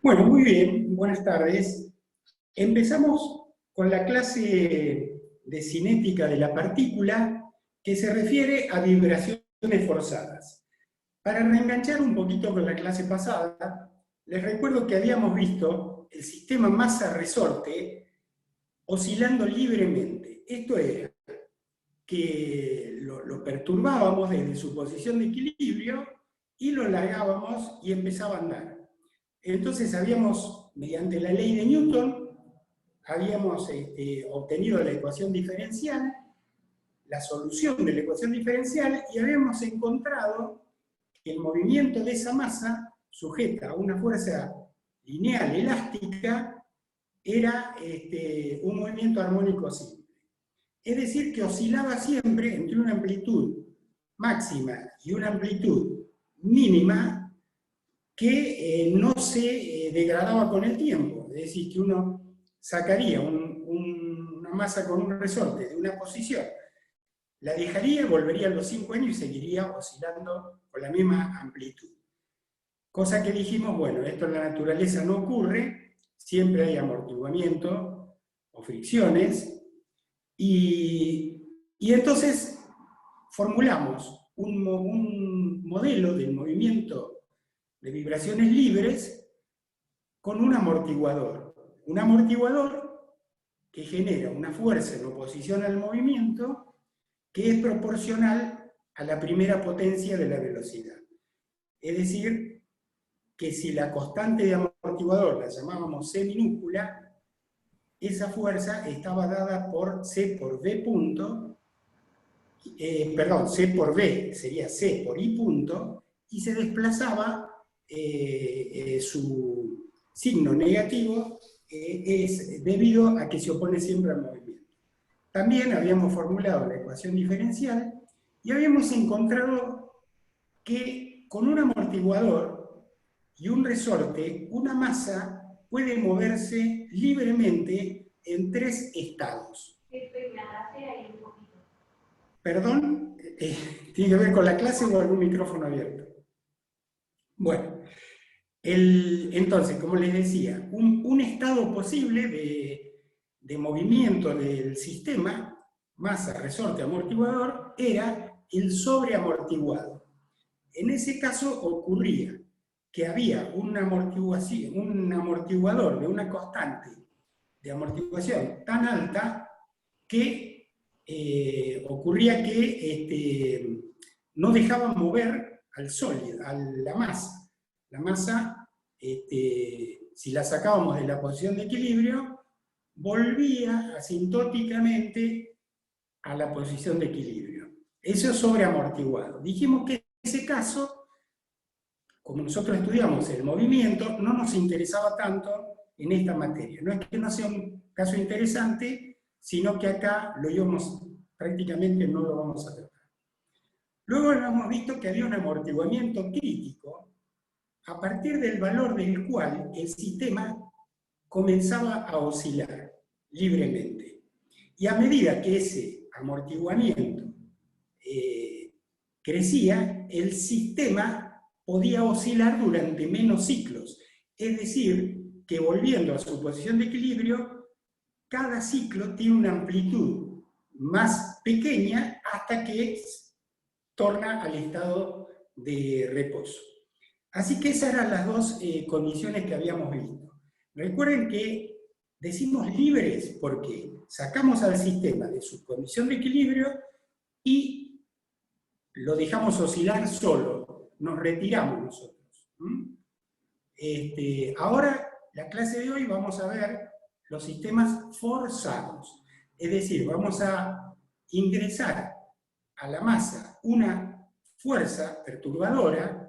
Bueno, muy bien, buenas tardes. Empezamos con la clase de cinética de la partícula que se refiere a vibraciones forzadas. Para reenganchar un poquito con la clase pasada, les recuerdo que habíamos visto el sistema masa-resorte oscilando libremente. Esto era que lo perturbábamos desde su posición de equilibrio y lo largábamos y empezaba a andar. Entonces habíamos, mediante la ley de Newton, habíamos obtenido la ecuación diferencial, la solución de la ecuación diferencial, y habíamos encontrado que el movimiento de esa masa, sujeta a una fuerza lineal elástica, era un movimiento armónico simple. Es decir, que oscilaba siempre entre una amplitud máxima y una amplitud mínima que no se degradaba con el tiempo. Es decir, que uno sacaría una masa con un resorte de una posición, la dejaría, volvería a los 5 años y seguiría oscilando con la misma amplitud. Cosa que dijimos, bueno, esto en la naturaleza no ocurre, siempre hay amortiguamiento o fricciones, y entonces formulamos un modelo del movimiento de vibraciones libres con un amortiguador. Un amortiguador que genera una fuerza en oposición al movimiento que es proporcional a la primera potencia de la velocidad. Es decir, que si la constante de amortiguador la llamábamos C minúscula, esa fuerza estaba dada por C por V punto, perdón, C por V sería C por I punto, y se desplazaba su signo negativo es debido a que se opone siempre al movimiento. También habíamos formulado la ecuación diferencial y habíamos encontrado que con un amortiguador y un resorte, una masa puede moverse libremente en 3 estados. Perdón, ¿tiene que ver con la clase o algún micrófono abierto? Bueno, entonces, como les decía, un estado posible de movimiento del sistema, masa, resorte, amortiguador, era el sobreamortiguado. En ese caso ocurría que había un amortiguador de una constante de amortiguación tan alta que ocurría que no dejaba mover al sólido, a la masa. La masa, si la sacábamos de la posición de equilibrio, volvía asintóticamente a la posición de equilibrio. Eso es sobreamortiguado. Dijimos que en ese caso, como nosotros estudiamos el movimiento, no nos interesaba tanto en esta materia. No es que no sea un caso interesante, sino que acá prácticamente no lo vamos a tratar. Luego hemos visto que había un amortiguamiento crítico a partir del valor del cual el sistema comenzaba a oscilar libremente. Y a medida que ese amortiguamiento crecía, el sistema podía oscilar durante menos ciclos. Es decir, que volviendo a su posición de equilibrio, cada ciclo tiene una amplitud más pequeña hasta que torna al estado de reposo. Así que esas eran las dos condiciones que habíamos visto. Recuerden que decimos libres porque sacamos al sistema de su condición de equilibrio y lo dejamos oscilar solo, nos retiramos nosotros. Ahora, la clase de hoy vamos a ver los sistemas forzados, es decir, vamos a ingresar a la masa una fuerza perturbadora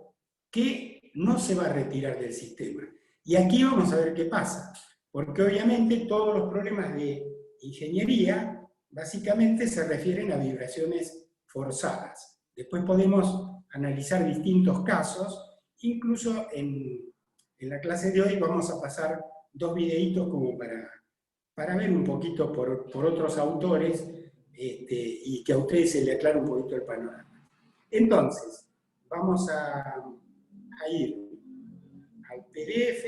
que no se va a retirar del sistema. Y aquí vamos a ver qué pasa, porque obviamente todos los problemas de ingeniería básicamente se refieren a vibraciones forzadas. Después podemos analizar distintos casos, incluso en la clase de hoy vamos a pasar 2 videitos como para ver un poquito por otros autores y que a ustedes se les aclare un poquito el panorama. Entonces, vamos a ir al PDF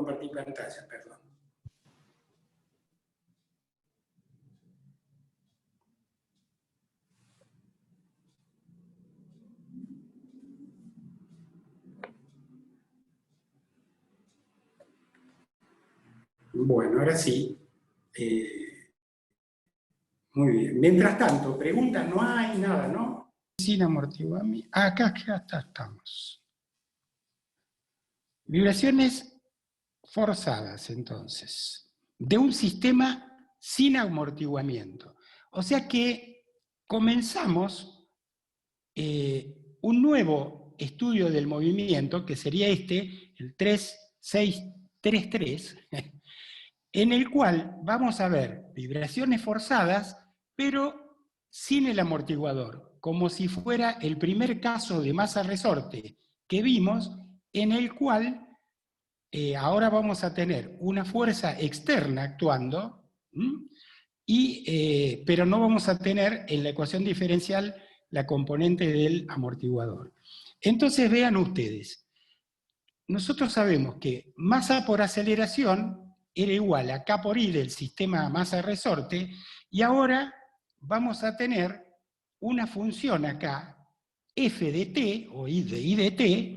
compartir pantalla, perdón. Bueno, ahora sí. Muy bien. Mientras tanto, preguntas no hay, nada, ¿no? Sin amortiguamiento. Acá estamos. Vibraciones forzadas, entonces, de un sistema sin amortiguamiento. O sea que comenzamos un nuevo estudio del movimiento, que sería este, el 3633, en el cual vamos a ver vibraciones forzadas, pero sin el amortiguador, como si fuera el primer caso de masa-resorte que vimos, en el cual ahora vamos a tener una fuerza externa actuando, pero no vamos a tener en la ecuación diferencial la componente del amortiguador. Entonces vean ustedes, nosotros sabemos que masa por aceleración era igual a K por I del sistema masa-resorte, y ahora vamos a tener una función acá, f de t, o I de t,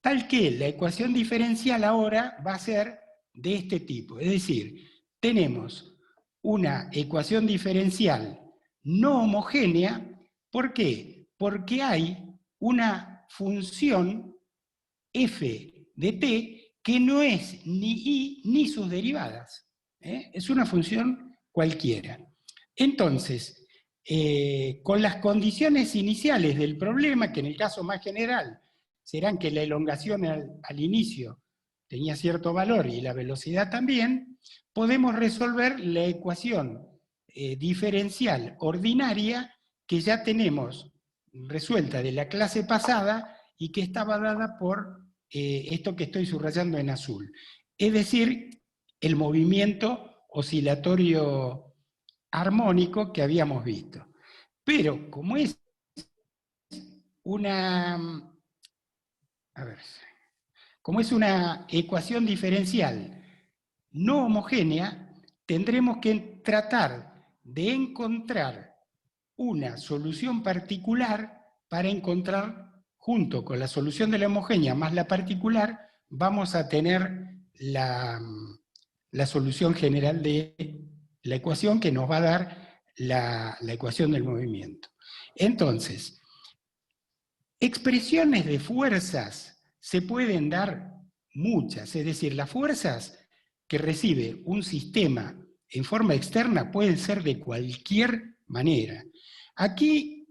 tal que la ecuación diferencial ahora va a ser de este tipo. Es decir, tenemos una ecuación diferencial no homogénea. ¿Por qué? Porque hay una función f de t que no es ni i ni sus derivadas. Es una función cualquiera. Entonces, con las condiciones iniciales del problema, que en el caso más general serán que la elongación al inicio tenía cierto valor y la velocidad también, podemos resolver la ecuación diferencial ordinaria que ya tenemos resuelta de la clase pasada y que estaba dada por esto que estoy subrayando en azul. Es decir, el movimiento oscilatorio armónico que habíamos visto. Pero como es una ecuación diferencial no homogénea, tendremos que tratar de encontrar una solución particular para encontrar, junto con la solución de la homogénea más la particular, vamos a tener la solución general de la ecuación que nos va a dar la ecuación del movimiento. Entonces, expresiones de fuerzas se pueden dar muchas, es decir, las fuerzas que recibe un sistema en forma externa pueden ser de cualquier manera. Aquí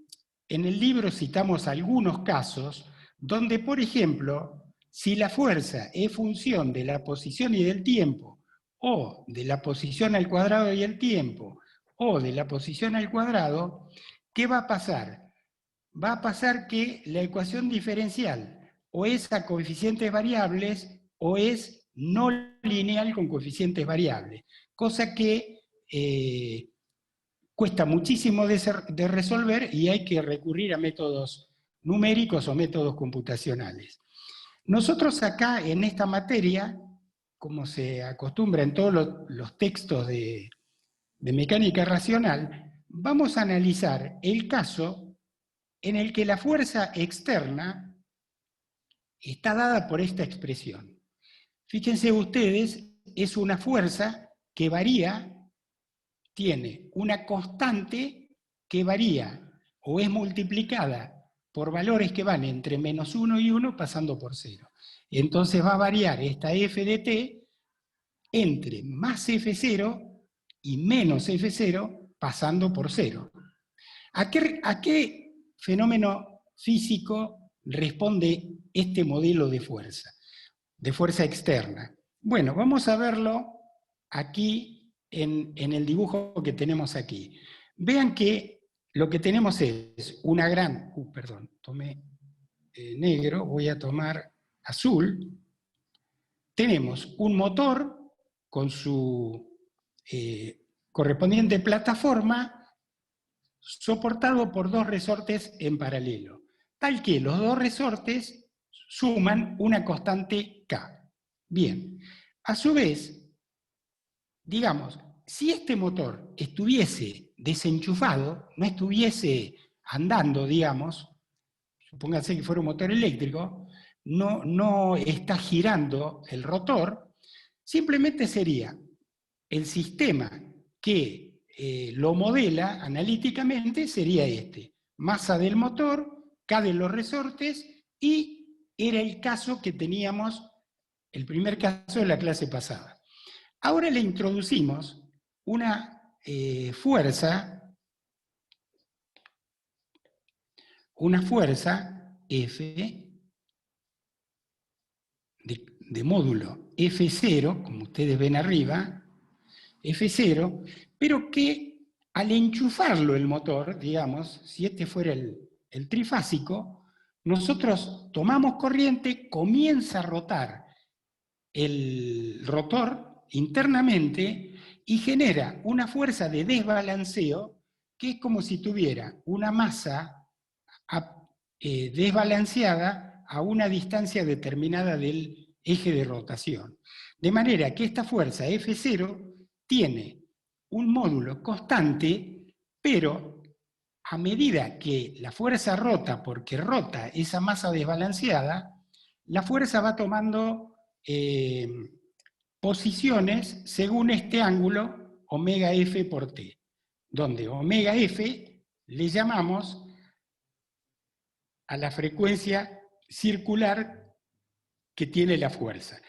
en el libro citamos algunos casos donde, por ejemplo, si la fuerza es función de la posición y del tiempo, o de la posición al cuadrado y el tiempo, o de la posición al cuadrado, ¿qué va a pasar? Va a pasar que la ecuación diferencial o es a coeficientes variables o es no lineal con coeficientes variables, cosa que cuesta muchísimo de resolver y hay que recurrir a métodos numéricos o métodos computacionales. Nosotros acá en esta materia, como se acostumbra en todos los textos de mecánica racional, vamos a analizar el caso en el que la fuerza externa está dada por esta expresión. Fíjense ustedes, es una fuerza que varía, tiene una constante que varía o es multiplicada por valores que van entre -1 y 1 pasando por 0. Entonces va a variar esta f de t entre más f0 y menos f0 pasando por 0. ¿A qué fenómeno físico responde este modelo de fuerza externa? Bueno, vamos a verlo aquí en el dibujo que tenemos aquí. Vean que lo que tenemos es una gran... perdón, tomé negro, voy a tomar azul. Tenemos un motor con su correspondiente plataforma soportado por dos resortes en paralelo, tal que los dos resortes suman una constante K. Bien, A su vez, digamos, si este motor estuviese desenchufado, no estuviese andando, digamos, supóngase que fuera un motor eléctrico, no está girando el rotor, simplemente sería el sistema que lo modela analíticamente, sería este: masa del motor, K de los resortes, y era el caso que teníamos, el primer caso de la clase pasada. Ahora le introducimos una fuerza F de módulo F0, como ustedes ven arriba, F0, pero que al enchufarlo el motor, digamos, si este fuera el trifásico, nosotros tomamos corriente, comienza a rotar el rotor internamente y genera una fuerza de desbalanceo que es como si tuviera una masa desbalanceada a una distancia determinada del eje de rotación. De manera que esta fuerza F0 tiene un módulo constante, pero a medida que la fuerza rota, porque rota esa masa desbalanceada, la fuerza va tomando posiciones según este ángulo omega f por t, donde omega f le llamamos a la frecuencia circular que tiene la fuerza.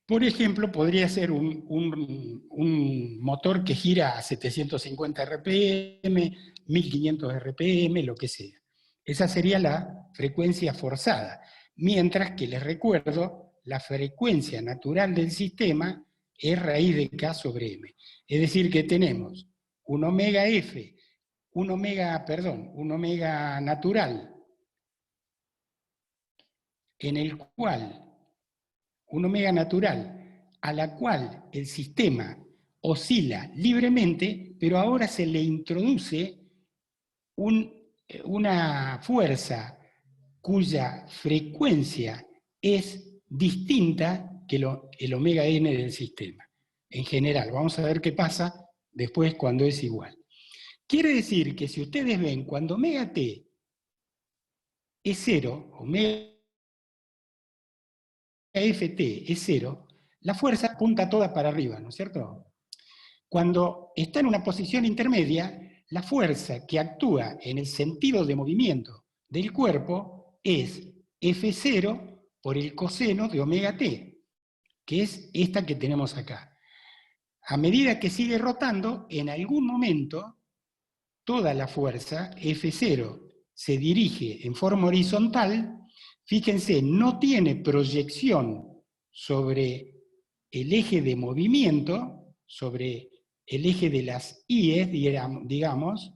Por ejemplo, podría ser un motor que gira a 750 RPM, 1500 RPM, lo que sea. Esa sería la frecuencia forzada. Mientras que les recuerdo, la frecuencia natural del sistema es raíz de K sobre M. Es decir, que tenemos un omega F, un omega natural, en el cual un omega natural, a la cual el sistema oscila libremente, pero ahora se le introduce una fuerza cuya frecuencia es distinta que el omega n del sistema. En general, vamos a ver qué pasa después cuando es igual. Quiere decir que si ustedes ven, cuando omega t es 0, omega Ft es 0, la fuerza apunta toda para arriba, ¿no es cierto? Cuando está en una posición intermedia, la fuerza que actúa en el sentido de movimiento del cuerpo es F0 por el coseno de omega t, que es esta que tenemos acá. A medida que sigue rotando, en algún momento, toda la fuerza, F0, se dirige en forma horizontal. Fíjense, no tiene proyección sobre el eje de movimiento, sobre el eje de las IES, digamos,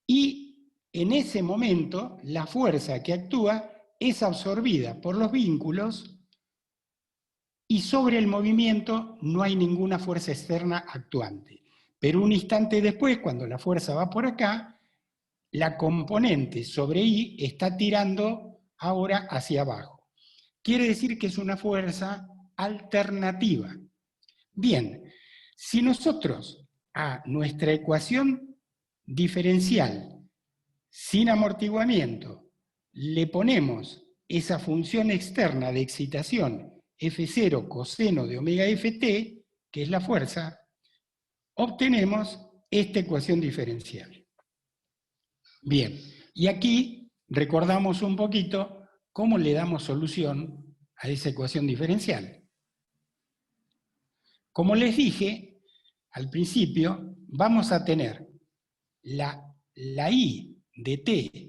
y en ese momento la fuerza que actúa es absorbida por los vínculos y sobre el movimiento no hay ninguna fuerza externa actuante. Pero un instante después, cuando la fuerza va por acá, la componente sobre I está tirando ahora hacia abajo. Quiere decir que es una fuerza alternativa. Bien, si nosotros a nuestra ecuación diferencial sin amortiguamiento le ponemos esa función externa de excitación F0 coseno de omega Ft, que es la fuerza, obtenemos esta ecuación diferencial. Bien, y aquí recordamos un poquito cómo le damos solución a esa ecuación diferencial. Como les dije al principio, vamos a tener la I de t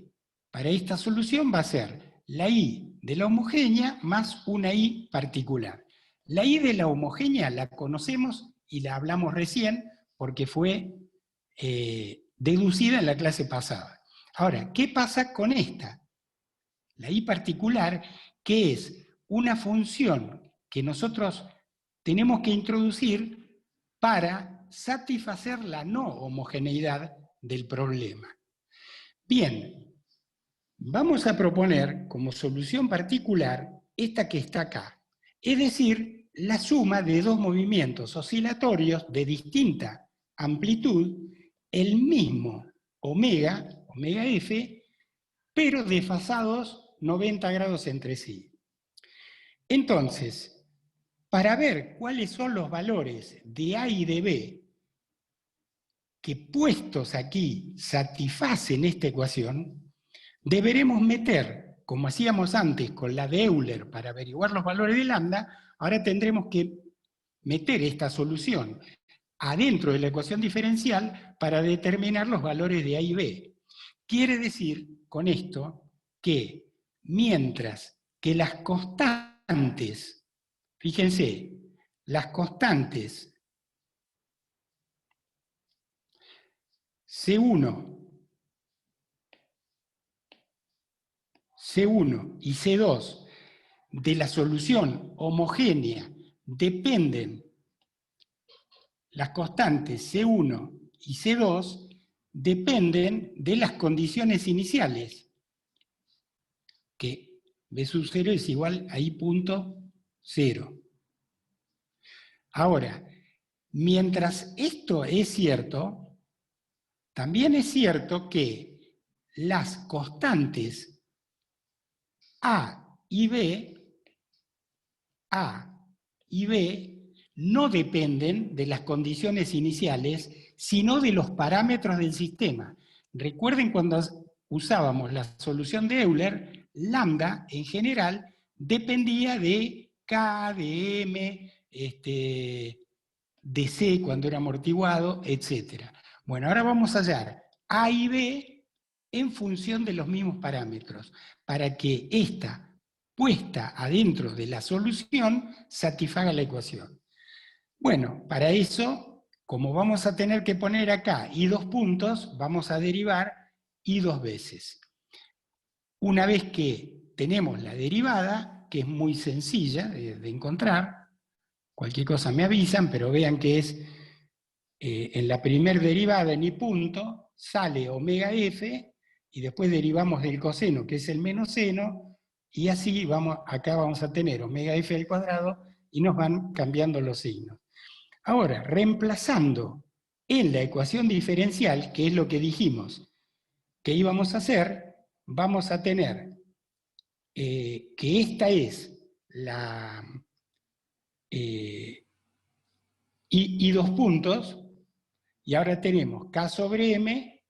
para esta solución va a ser la I de la homogénea más una I particular. La I de la homogénea la conocemos y la hablamos recién porque fue deducida en la clase pasada. Ahora, ¿qué pasa con esta? La I particular, que es una función que nosotros tenemos que introducir para satisfacer la no homogeneidad del problema. Bien, vamos a proponer como solución particular esta que está acá. Es decir, la suma de dos movimientos oscilatorios de distinta amplitud, el mismo omega f, pero desfasados 90 grados entre sí. Entonces, para ver cuáles son los valores de A y de B que puestos aquí satisfacen esta ecuación, deberemos meter, como hacíamos antes con la de Euler para averiguar los valores de lambda, ahora tendremos que meter esta solución adentro de la ecuación diferencial para determinar los valores de A y B. Quiere decir con esto que mientras que las constantes, fíjense, las constantes C1 y C2 de la solución homogénea dependen, las constantes C1 y C2 dependen de las condiciones iniciales, que B sub 0 es igual a I punto 0. Ahora, mientras esto es cierto, también es cierto que las constantes A y B no dependen de las condiciones iniciales, sino de los parámetros del sistema. Recuerden cuando usábamos la solución de Euler, lambda en general dependía de K, de M, de C cuando era amortiguado, etc. Bueno, ahora vamos a hallar A y B en función de los mismos parámetros, para que esta puesta adentro de la solución satisfaga la ecuación. Bueno, para eso, como vamos a tener que poner acá I dos puntos, vamos a derivar I dos veces. Una vez que tenemos la derivada, que es muy sencilla de encontrar, cualquier cosa me avisan, pero vean que es en la primera derivada en I punto, sale omega f, y después derivamos del coseno, que es el menos seno, y así acá vamos a tener omega f al cuadrado, y nos van cambiando los signos. Ahora, reemplazando en la ecuación diferencial, que es lo que dijimos que íbamos a hacer, vamos a tener que esta es la I dos puntos, y ahora tenemos K sobre M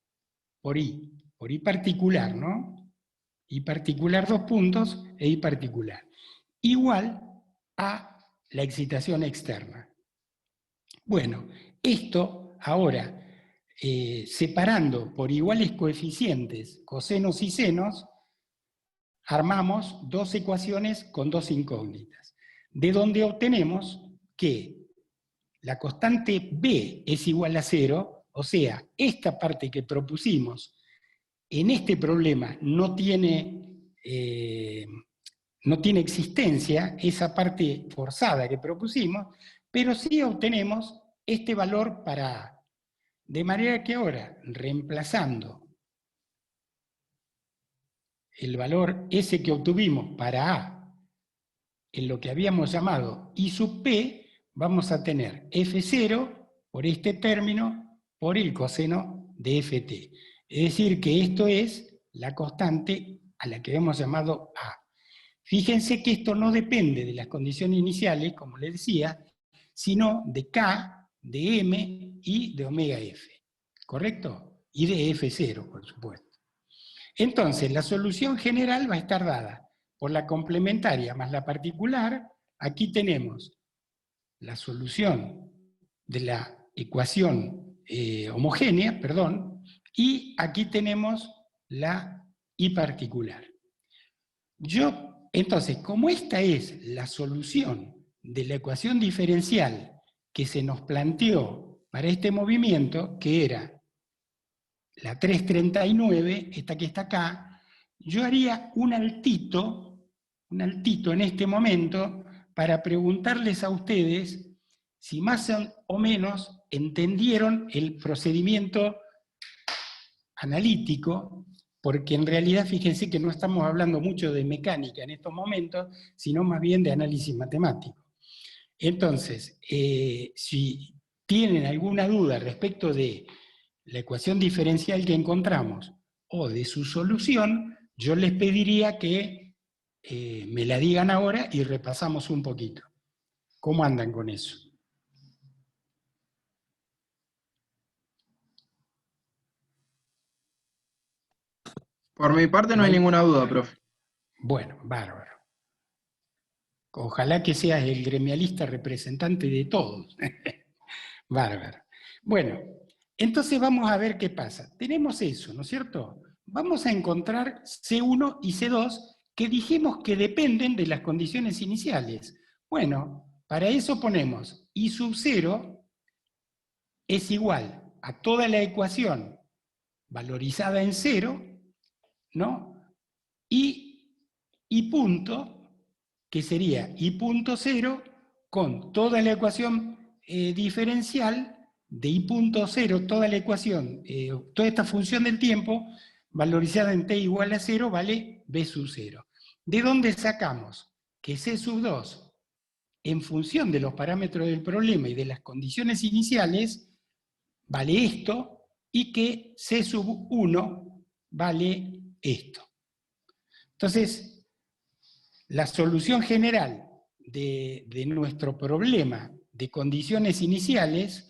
por I particular, ¿no? I particular dos puntos e I particular, igual a la excitación externa. Bueno, esto ahora, separando por iguales coeficientes cosenos y senos, armamos dos ecuaciones con dos incógnitas, de donde obtenemos que la constante B es igual a 0, o sea, esta parte que propusimos en este problema no tiene existencia, esa parte forzada que propusimos, pero sí obtenemos este valor para A. De manera que ahora, reemplazando el valor ese que obtuvimos para A en lo que habíamos llamado I sub P, vamos a tener F0 por este término por el coseno de Ft. Es decir, que esto es la constante a la que hemos llamado A. Fíjense que esto no depende de las condiciones iniciales, como les decía, sino de K, de M y de omega F. ¿Correcto? Y de F0, por supuesto. Entonces, la solución general va a estar dada por la complementaria más la particular. Aquí tenemos la solución de la ecuación homogénea, y aquí tenemos la I particular. Entonces, como esta es la solución de la ecuación diferencial que se nos planteó para este movimiento, que era la 339, esta que está acá, yo haría un altito en este momento para preguntarles a ustedes si más o menos entendieron el procedimiento analítico, porque en realidad fíjense que no estamos hablando mucho de mecánica en estos momentos, sino más bien de análisis matemático. Entonces, si tienen alguna duda respecto de la ecuación diferencial que encontramos o de su solución, yo les pediría que me la digan ahora y repasamos un poquito. ¿Cómo andan con eso? Por mi parte no hay ninguna duda, profe. Bueno, bárbaro. Ojalá que seas el gremialista representante de todos. Bárbaro. Bueno, entonces vamos a ver qué pasa. Tenemos eso, ¿no es cierto? Vamos a encontrar C1 y C2 que dijimos que dependen de las condiciones iniciales. Bueno, para eso ponemos I sub 0 es igual a toda la ecuación valorizada en 0, ¿no? Y punto, que sería I punto 0 con toda la ecuación diferencial de I punto 0, toda la ecuación, toda esta función del tiempo, valorizada en t igual a 0, vale b sub 0. ¿De dónde sacamos? Que c sub 2, en función de los parámetros del problema y de las condiciones iniciales, vale esto, y que c sub 1 vale esto. Entonces, la solución general de nuestro problema de condiciones iniciales,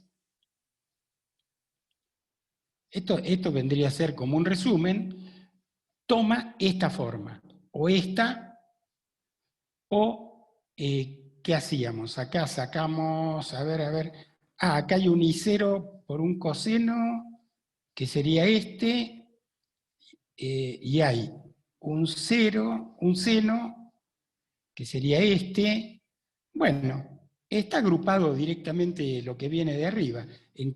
esto vendría a ser como un resumen, toma esta forma, o esta, o ¿qué hacíamos? Acá sacamos, a ver, acá hay un I0 por un coseno, que sería este, y hay un 0, un seno, que sería este. Bueno, está agrupado directamente lo que viene de arriba, en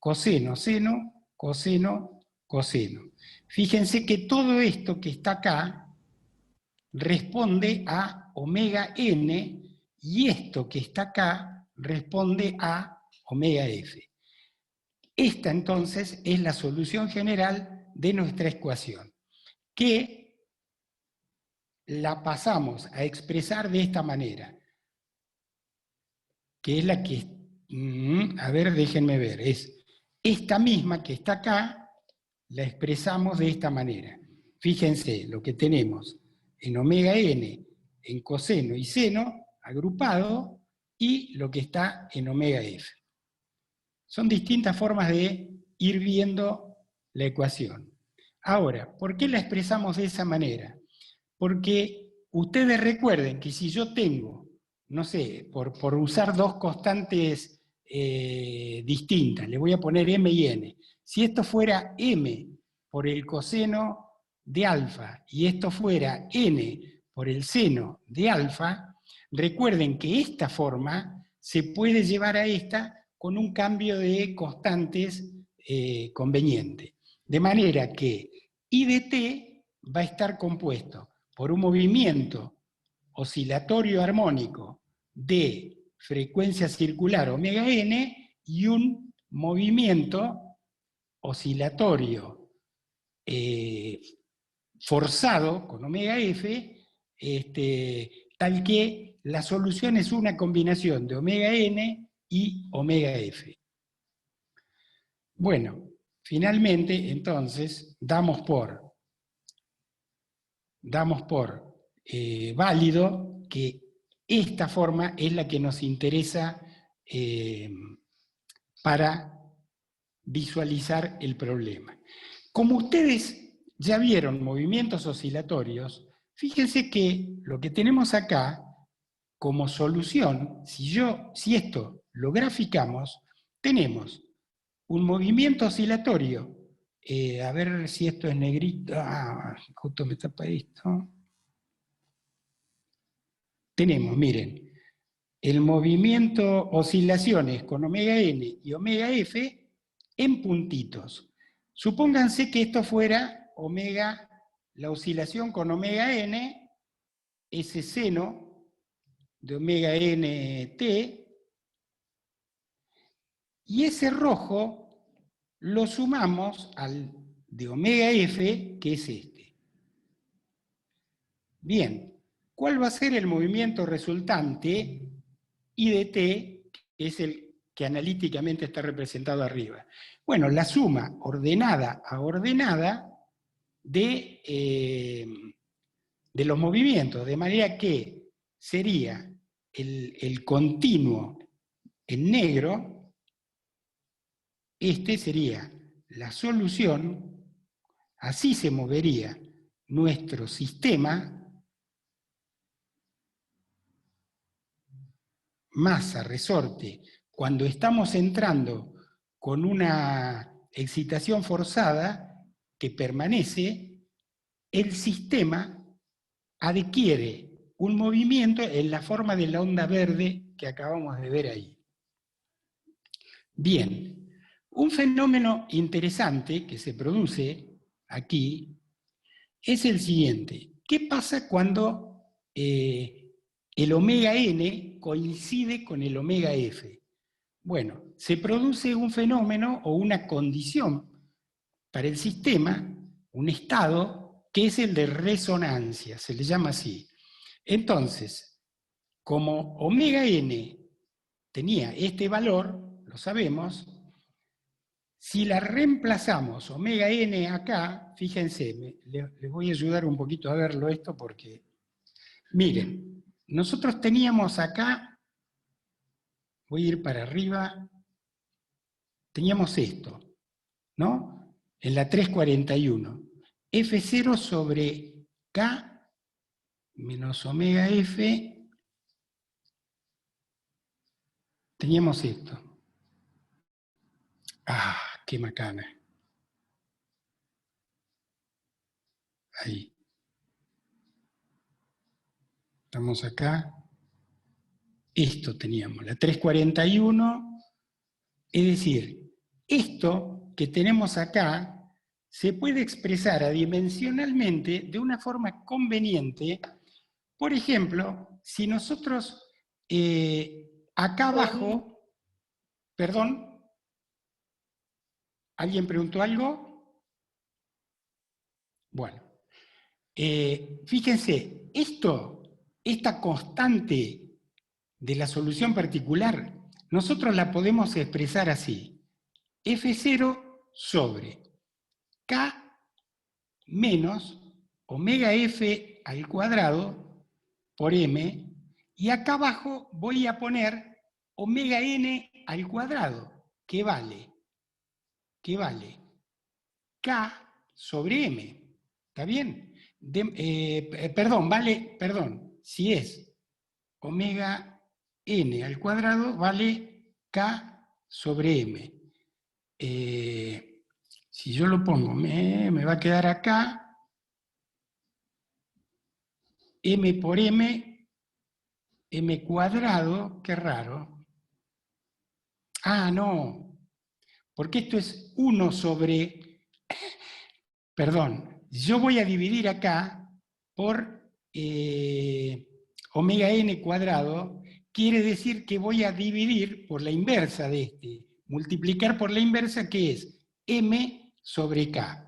coseno, seno, coseno, coseno. Fíjense que todo esto que está acá responde a omega n, y esto que está acá responde a omega f. Esta entonces es la solución general de nuestra ecuación, que la pasamos a expresar de esta manera, que es la que, a ver, déjenme ver, es esta misma que está acá, la expresamos de esta manera. Fíjense lo que tenemos en omega n, en coseno y seno, agrupado, y lo que está en omega f. Son distintas formas de ir viendo la ecuación. Ahora, ¿por qué la expresamos de esa manera? Porque ustedes recuerden que si yo tengo, no sé, por usar dos constantes distintas, le voy a poner m y n. Si esto fuera m por el coseno de alfa y esto fuera n por el seno de alfa, recuerden que esta forma se puede llevar a esta con un cambio de constantes conveniente. De manera que I de t va a estar compuesto por un movimiento oscilatorio armónico de frecuencia circular omega n y un movimiento oscilatorio forzado con omega f, tal que la solución es una combinación de omega n y omega f. Bueno, finalmente, entonces, damos por válido que esta forma es la que nos interesa para visualizar el problema. Como ustedes ya vieron movimientos oscilatorios, fíjense que lo que tenemos acá como solución, si esto lo graficamos, tenemos un movimiento oscilatorio. A ver si esto es negrito. Justo me tapa esto. Tenemos, miren, el movimiento oscilaciones con omega n y omega f en puntitos. Supónganse que esto fuera omega, la oscilación con omega n, ese seno de omega n t, y ese rojo lo sumamos al de omega f, que es este. Bien, ¿cuál va a ser el movimiento resultante y de t, que es el que analíticamente está representado arriba. Bueno, la suma ordenada a ordenada de los movimientos, de manera que sería el continuo en negro, este sería la solución, así se movería nuestro sistema masa, resorte, cuando estamos entrando con una excitación forzada que permanece, el sistema adquiere un movimiento en la forma de la onda verde que acabamos de ver ahí. Bien, un fenómeno interesante que se produce aquí es el siguiente. ¿Qué pasa cuando el omega n coincide con el omega f? Bueno, se produce un fenómeno o una condición para el sistema, un estado, que es el de resonancia, se le llama así. Entonces, como omega n tenía este valor, lo sabemos, si la reemplazamos omega n acá, fíjense, les voy a ayudar un poquito a verlo esto porque, miren, nosotros teníamos acá, voy a ir para arriba, teníamos esto, ¿no? En la 341, F0 sobre K menos omega F, teníamos esto. ¡Ah, qué macana! Ahí. Estamos acá. Esto teníamos, la 341. Es decir, esto que tenemos acá se puede expresar adimensionalmente de una forma conveniente. Por ejemplo, si nosotros acá abajo, perdón, ¿alguien preguntó algo? Bueno, fíjense, esta constante de la solución particular, nosotros la podemos expresar así. F0 sobre K menos omega F al cuadrado por M, y acá abajo voy a poner omega N al cuadrado, que vale K sobre M. ¿Está bien? Perdón, si es omega N al cuadrado, vale K sobre M. Si yo lo pongo, me va a quedar acá M por M, M cuadrado, qué raro. Ah, no, porque esto es 1 sobre, perdón, yo voy a dividir acá por omega n cuadrado, quiere decir que voy a dividir por la inversa de este, multiplicar por la inversa, que es m sobre k.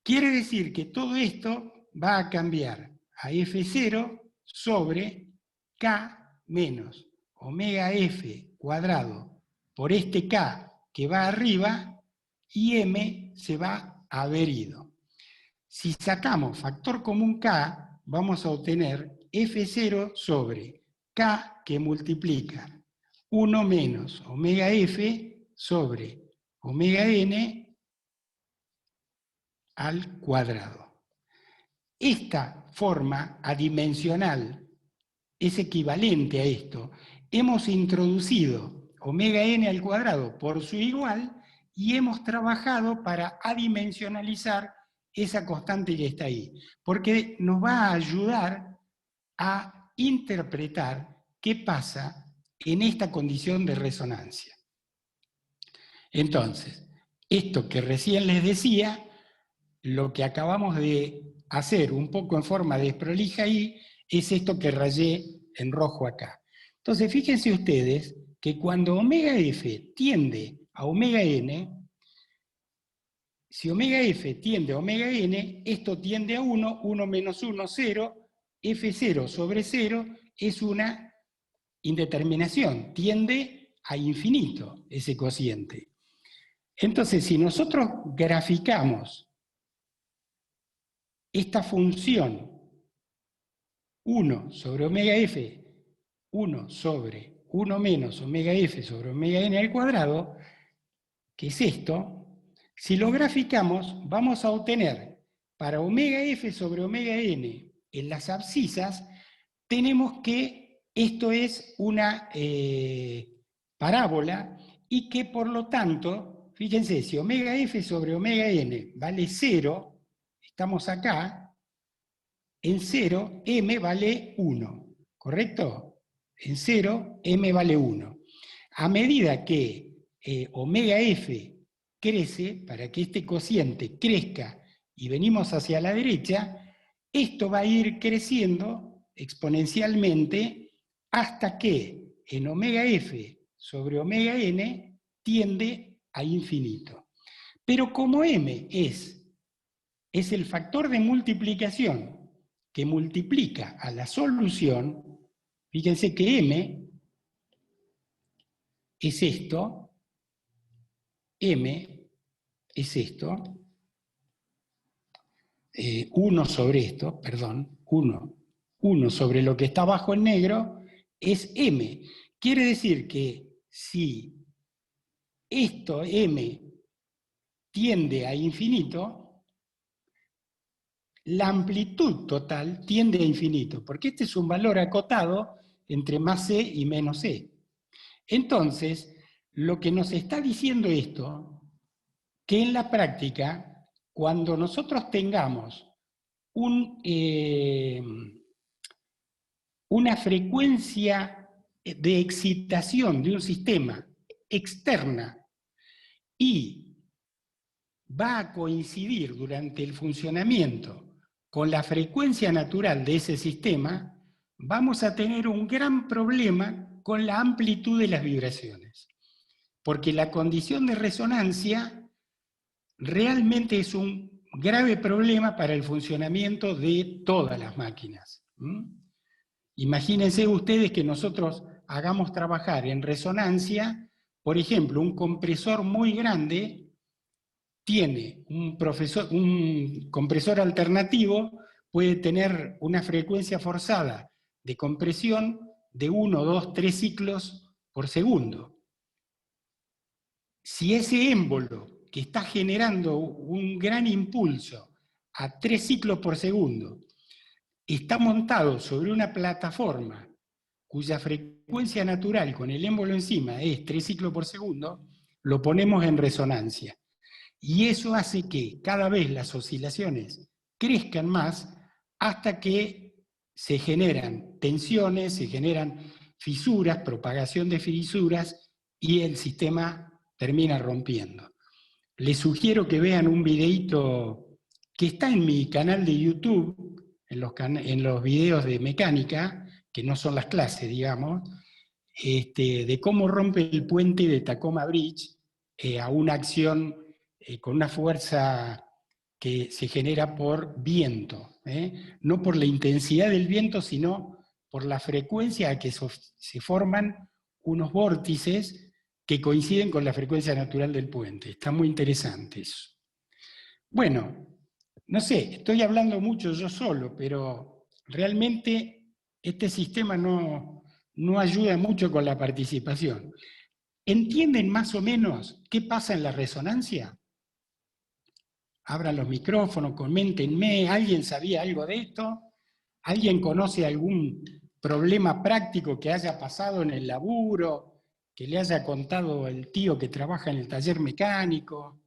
Quiere decir que todo esto va a cambiar a F0 sobre K menos omega F cuadrado por este K que va arriba, y M se va a haber ido. Si sacamos factor común K, vamos a obtener F0 sobre K que multiplica 1 menos omega F sobre omega N al cuadrado. Esta forma adimensional es equivalente a esto. Hemos introducido omega n al cuadrado por su igual y hemos trabajado para adimensionalizar esa constante que está ahí, porque nos va a ayudar a interpretar qué pasa en esta condición de resonancia. Entonces, esto que recién les decía, lo que acabamos de hacer un poco en forma desprolija ahí, es esto que rayé en rojo acá. Entonces, fíjense ustedes que cuando omega f tiende a omega n, si omega f tiende a omega n, esto tiende a 1, 1 menos 1, 0, f0 sobre 0 es una indeterminación, tiende a infinito ese cociente. Entonces, si nosotros graficamos esta función 1 sobre omega f, 1 sobre 1 menos omega f sobre omega n al cuadrado, que es esto, si lo graficamos, vamos a obtener para omega f sobre omega n en las abscisas, tenemos que esto es una parábola y que por lo tanto, fíjense, si omega f sobre omega n vale 0, estamos acá, en 0 m vale 1, ¿correcto? En 0 m vale 1. A medida que omega f crece, para que este cociente crezca y venimos hacia la derecha, esto va a ir creciendo exponencialmente hasta que en omega f sobre omega n tiende a infinito. Pero como m es el factor de multiplicación que multiplica a la solución, fíjense que m es esto, m es esto, 1 sobre esto, perdón, 1 sobre lo que está abajo en negro, es m. Quiere decir que si esto m tiende a infinito, la amplitud total tiende a infinito, porque este es un valor acotado entre más c y menos c. Entonces, lo que nos está diciendo esto, que en la práctica, cuando nosotros tengamos una frecuencia de excitación de un sistema externa y va a coincidir durante el funcionamiento con la frecuencia natural de ese sistema, vamos a tener un gran problema con la amplitud de las vibraciones. Porque la condición de resonancia realmente es un grave problema para el funcionamiento de todas las máquinas. Imagínense ustedes que nosotros hagamos trabajar en resonancia, por ejemplo, un compresor muy grande tiene un compresor alternativo, puede tener una frecuencia forzada de compresión de 1, 2, 3 ciclos por segundo. Si ese émbolo que está generando un gran impulso a 3 ciclos por segundo está montado sobre una plataforma cuya frecuencia natural con el émbolo encima es 3 ciclos por segundo, lo ponemos en resonancia. Y eso hace que cada vez las oscilaciones crezcan más hasta que se generan tensiones, se generan fisuras, propagación de fisuras, y el sistema termina rompiendo. Les sugiero que vean un videíto que está en mi canal de YouTube, en los videos de mecánica, que no son las clases, digamos, de cómo rompe el puente de Tacoma Bridge a una acción con una fuerza que se genera por viento, no por la intensidad del viento, sino por la frecuencia a que se forman unos vórtices que coinciden con la frecuencia natural del puente. Está muy interesante eso. Bueno, no sé, estoy hablando mucho yo solo, pero realmente este sistema no ayuda mucho con la participación. ¿Entienden más o menos qué pasa en la resonancia? Abran los micrófonos, coméntenme, ¿alguien sabía algo de esto? ¿Alguien conoce algún problema práctico que haya pasado en el laburo, que le haya contado el tío que trabaja en el taller mecánico?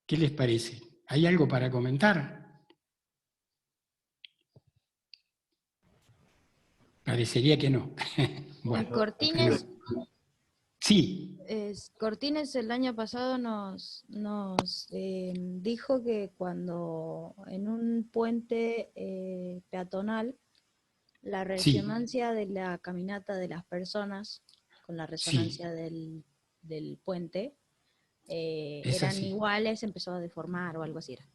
¿Qué les parece? ¿Hay algo para comentar? Parecería que no. Bueno, Cortines, sí, Cortines el año pasado nos dijo que cuando en un puente peatonal, la sí, resonancia de la caminata de las personas con la sí, resonancia del puente es eran así. iguales, empezó a deformar o algo así era.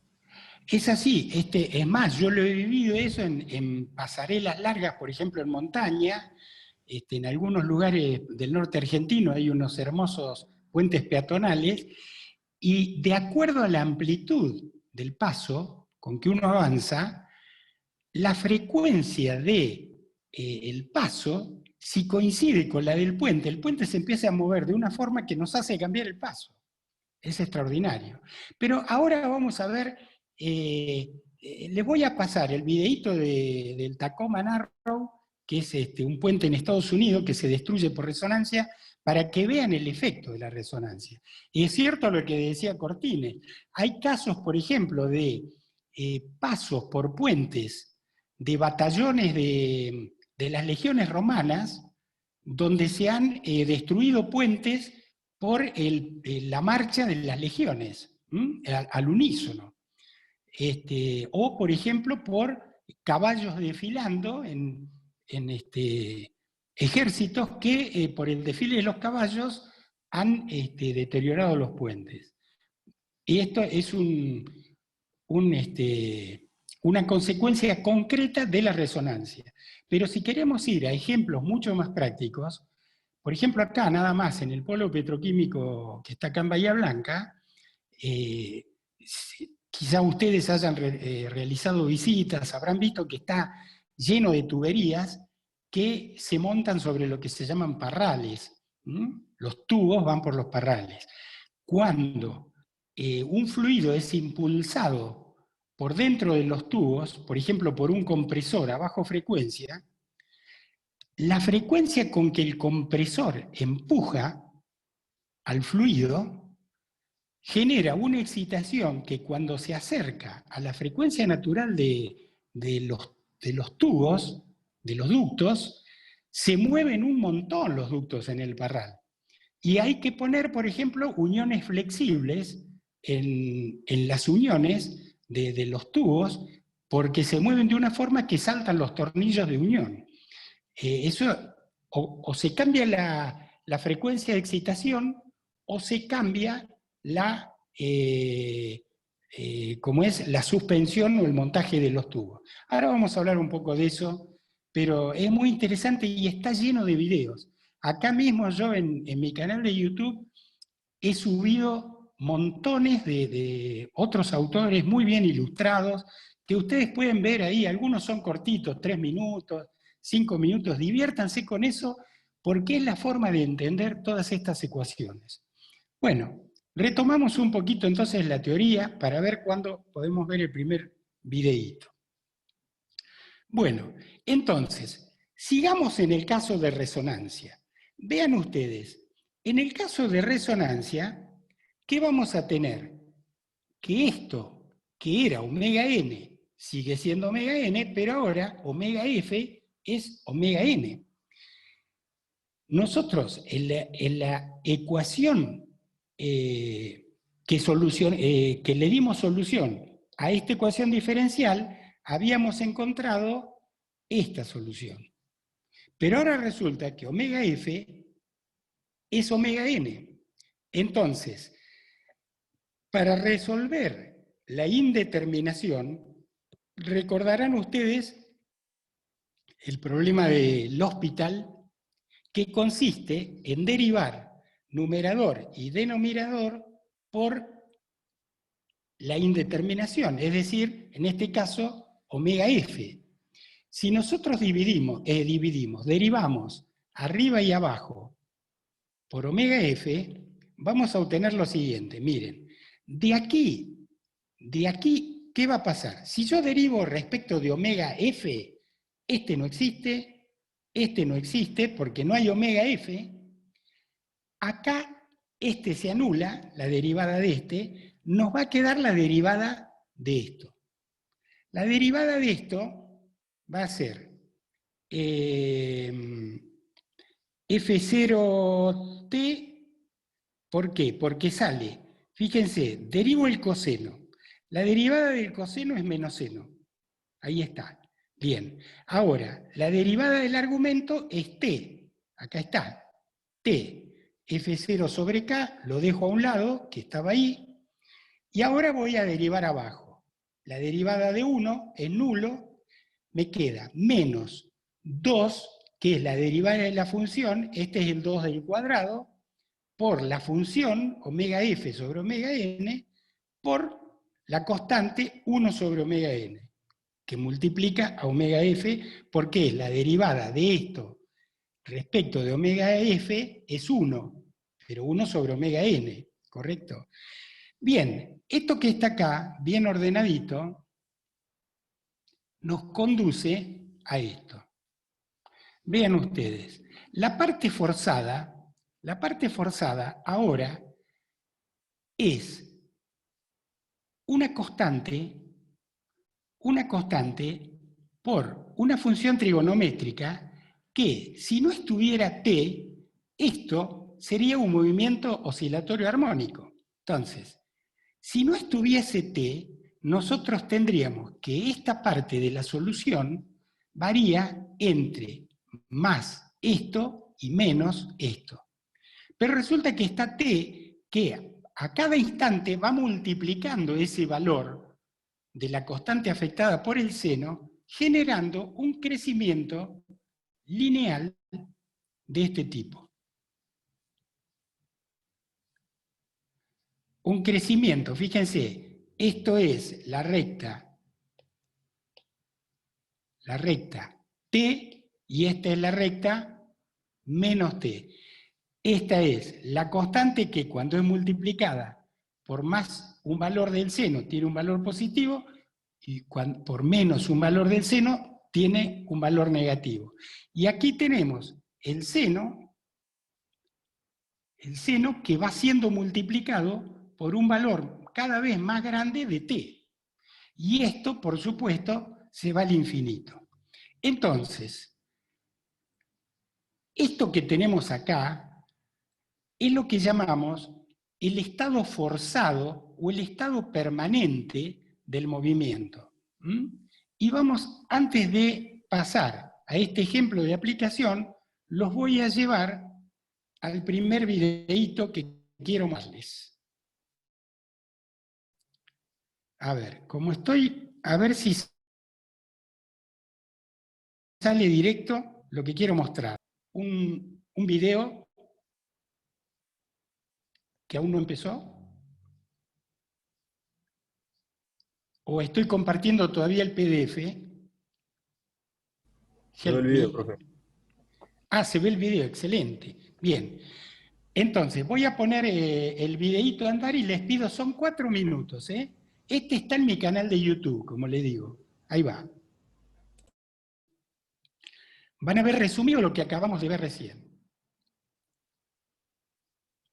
Es así, es más, yo lo he vivido eso en pasarelas largas, por ejemplo en montaña, en algunos lugares del norte argentino hay unos hermosos puentes peatonales, y de acuerdo a la amplitud del paso con que uno avanza, la frecuencia de el paso, si coincide con la del puente, el puente se empieza a mover de una forma que nos hace cambiar el paso. Es extraordinario. Pero ahora vamos a ver, les voy a pasar el videíto del Tacoma Narrow, que es un puente en Estados Unidos que se destruye por resonancia, para que vean el efecto de la resonancia. Y es cierto lo que decía Cortines, hay casos, por ejemplo, de pasos por puentes de batallones de las legiones romanas, donde se han destruido puentes por la marcha de las legiones, al unísono. O, por ejemplo, por caballos desfilando en ejércitos que por el desfile de los caballos han deteriorado los puentes. Y esto es una consecuencia concreta de la resonancia. Pero si queremos ir a ejemplos mucho más prácticos, por ejemplo acá nada más en el polo petroquímico que está acá en Bahía Blanca, quizá ustedes hayan realizado visitas, habrán visto que está lleno de tuberías que se montan sobre lo que se llaman parrales. Los tubos van por los parrales. Cuando un fluido es impulsado por dentro de los tubos, por ejemplo por un compresor a baja frecuencia, la frecuencia con que el compresor empuja al fluido genera una excitación que cuando se acerca a la frecuencia natural de los tubos, de los ductos, se mueven un montón los ductos en el parral. Y hay que poner, por ejemplo, uniones flexibles en las uniones de los tubos, porque se mueven de una forma que saltan los tornillos de unión. Eso o se cambia la frecuencia de excitación o se cambia como es la suspensión o el montaje de los tubos. Ahora vamos a hablar un poco de eso, pero es muy interesante y está lleno de videos. Acá mismo yo en mi canal de YouTube he subido montones de otros autores muy bien ilustrados que ustedes pueden ver ahí. Algunos son cortitos, 3 minutos, 5 minutos. Diviértanse con eso porque es la forma de entender todas estas ecuaciones. Bueno, retomamos un poquito entonces la teoría para ver cuándo podemos ver el primer videíto. Bueno, entonces, sigamos en el caso de resonancia. Vean ustedes, en el caso de resonancia, ¿qué vamos a tener? Que esto, que era omega n, sigue siendo omega n, pero ahora omega f es omega n. Nosotros en la ecuación que le dimos solución a esta ecuación diferencial, habíamos encontrado esta solución. Pero ahora resulta que omega f es omega n. Entonces, para resolver la indeterminación, recordarán ustedes el problema del hospital, que consiste en derivar numerador y denominador por la indeterminación, es decir, en este caso, omega f. Si nosotros derivamos arriba y abajo por omega f, vamos a obtener lo siguiente. Miren, de aquí, ¿qué va a pasar? Si yo derivo respecto de omega f, este no existe porque no hay omega f. Acá este se anula, la derivada de este, nos va a quedar la derivada de esto. La derivada de esto va a ser F0t, ¿por qué? Porque sale, fíjense, derivo el coseno. La derivada del coseno es menos seno. Ahí está. Bien. Ahora, la derivada del argumento es t. Acá está. T. F0 sobre K, lo dejo a un lado, que estaba ahí. Y ahora voy a derivar abajo. la derivada de 1 es nulo, me queda menos 2, que es la derivada de la función, este es el 2 del cuadrado, por la función omega f sobre omega n, por la constante 1 sobre omega n, que multiplica a omega f, porque es la derivada de esto respecto de omega f es 1, pero 1 sobre omega n, ¿correcto? Bien, esto que está acá, bien ordenadito, nos conduce a esto. Vean ustedes, la parte forzada ahora es una constante por una función trigonométrica que, si no estuviera t, esto sería un movimiento oscilatorio armónico. Entonces, si no estuviese t, nosotros tendríamos que esta parte de la solución varía entre más esto y menos esto. Pero resulta que está t, que a cada instante va multiplicando ese valor de la constante afectada por el seno, generando un crecimiento lineal de este tipo. Un crecimiento, fíjense, esto es la recta t, y esta es la recta menos t. Esta es la constante que cuando es multiplicada por más un valor del seno tiene un valor positivo, y por menos un valor del seno tiene un valor negativo. Y aquí tenemos el seno que va siendo multiplicado por un valor cada vez más grande de t. Y esto, por supuesto, se va al infinito. Entonces, esto que tenemos acá es lo que llamamos el estado forzado o el estado permanente del movimiento. Y vamos, antes de pasar a este ejemplo de aplicación, los voy a llevar al primer videíto que quiero mostrarles. A ver, a ver si sale directo lo que quiero mostrar. Un video que aún no empezó. O estoy compartiendo todavía el PDF. Se ve el video, profe. Ah, se ve el video, excelente. Bien. Entonces, voy a poner el videíto a andar y les pido, son 4 minutos. Este está en mi canal de YouTube, como le digo. Ahí va. Van a ver resumido lo que acabamos de ver recién.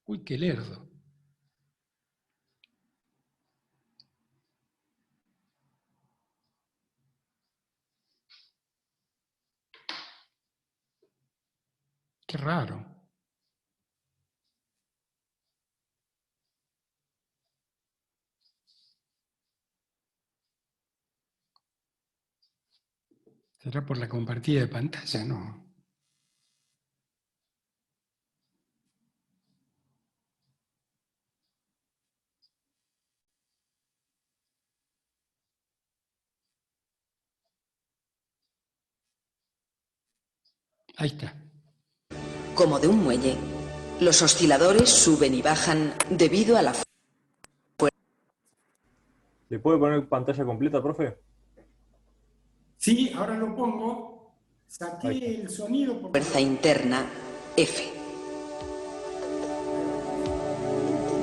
Uy, qué lerdo. Qué raro. ¿Será por la compartida de pantalla? No. Ahí está. Como de un muelle, los osciladores suben y bajan debido a la fuerza. ¿Le puede poner pantalla completa, profe? Sí, ahora lo pongo. Saqué el sonido por Fuerza interna F.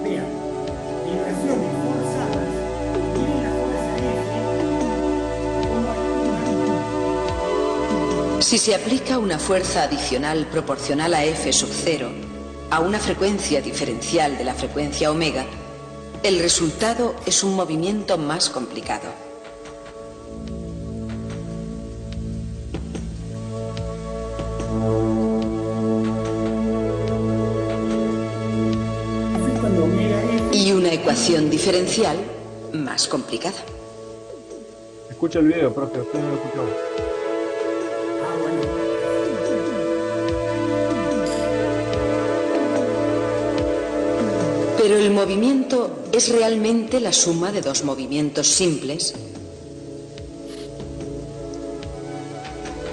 Vean, vibraciones forzadas tienen la fuerza F como actúan. Si se aplica una fuerza adicional proporcional a F sub 0 a una frecuencia diferencial de la frecuencia omega, el resultado es un movimiento más complicado. Y una ecuación diferencial más complicada. Escucha el video, profe, usted no lo escuchamos. Pero el movimiento es realmente la suma de dos movimientos simples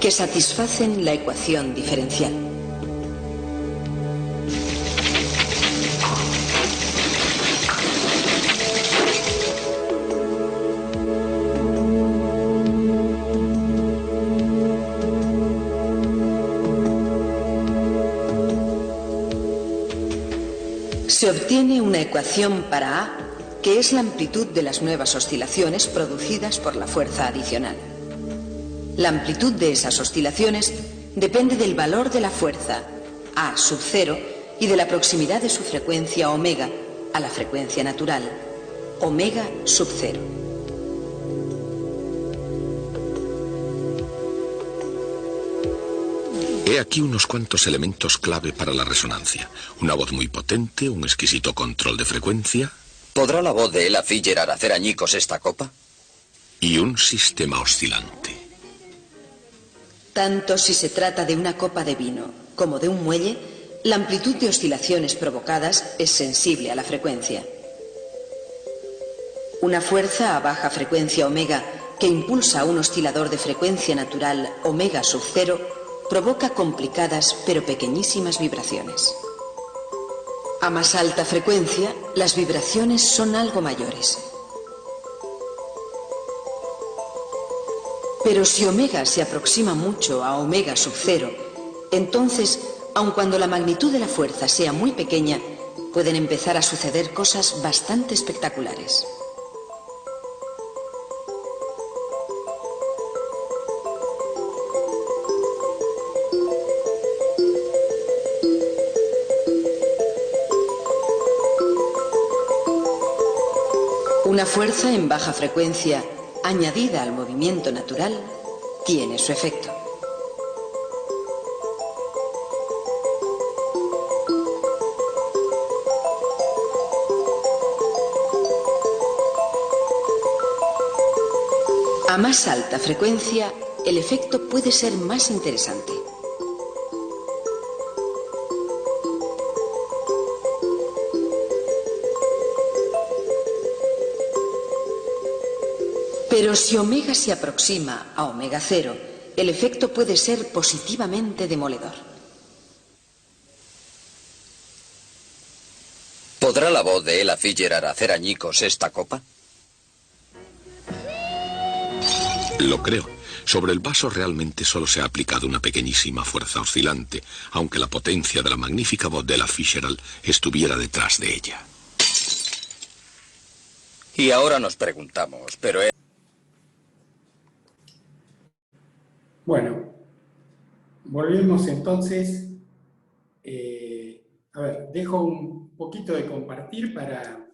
que satisfacen la ecuación diferencial. Se obtiene una ecuación para A, que es la amplitud de las nuevas oscilaciones producidas por la fuerza adicional. La amplitud de esas oscilaciones depende del valor de la fuerza, A sub 0, y de la proximidad de su frecuencia omega a la frecuencia natural, omega sub 0. He aquí unos cuantos elementos clave para la resonancia. Una voz muy potente, un exquisito control de frecuencia. ¿Podrá la voz de Ella Fitzgerald hacer añicos esta copa? Y un sistema oscilante. Tanto si se trata de una copa de vino como de un muelle, la amplitud de oscilaciones provocadas es sensible a la frecuencia. Una fuerza a baja frecuencia omega que impulsa a un oscilador de frecuencia natural omega sub 0 provoca complicadas pero pequeñísimas vibraciones. A más alta frecuencia, las vibraciones son algo mayores. Pero si omega se aproxima mucho a omega sub 0, entonces, aun cuando la magnitud de la fuerza sea muy pequeña, pueden empezar a suceder cosas bastante espectaculares. Una fuerza en baja frecuencia añadida al movimiento natural tiene su efecto. A más alta frecuencia, el efecto puede ser más interesante. Pero si omega se aproxima a omega 0, el efecto puede ser positivamente demoledor. ¿Podrá la voz de Ella Fitzgerald hacer añicos esta copa? Lo creo. Sobre el vaso realmente solo se ha aplicado una pequeñísima fuerza oscilante, aunque la potencia de la magnífica voz de Ella Fitzgerald estuviera detrás de ella. Y ahora nos preguntamos, pero... Bueno, volvemos entonces. A ver, dejo un poquito de compartir para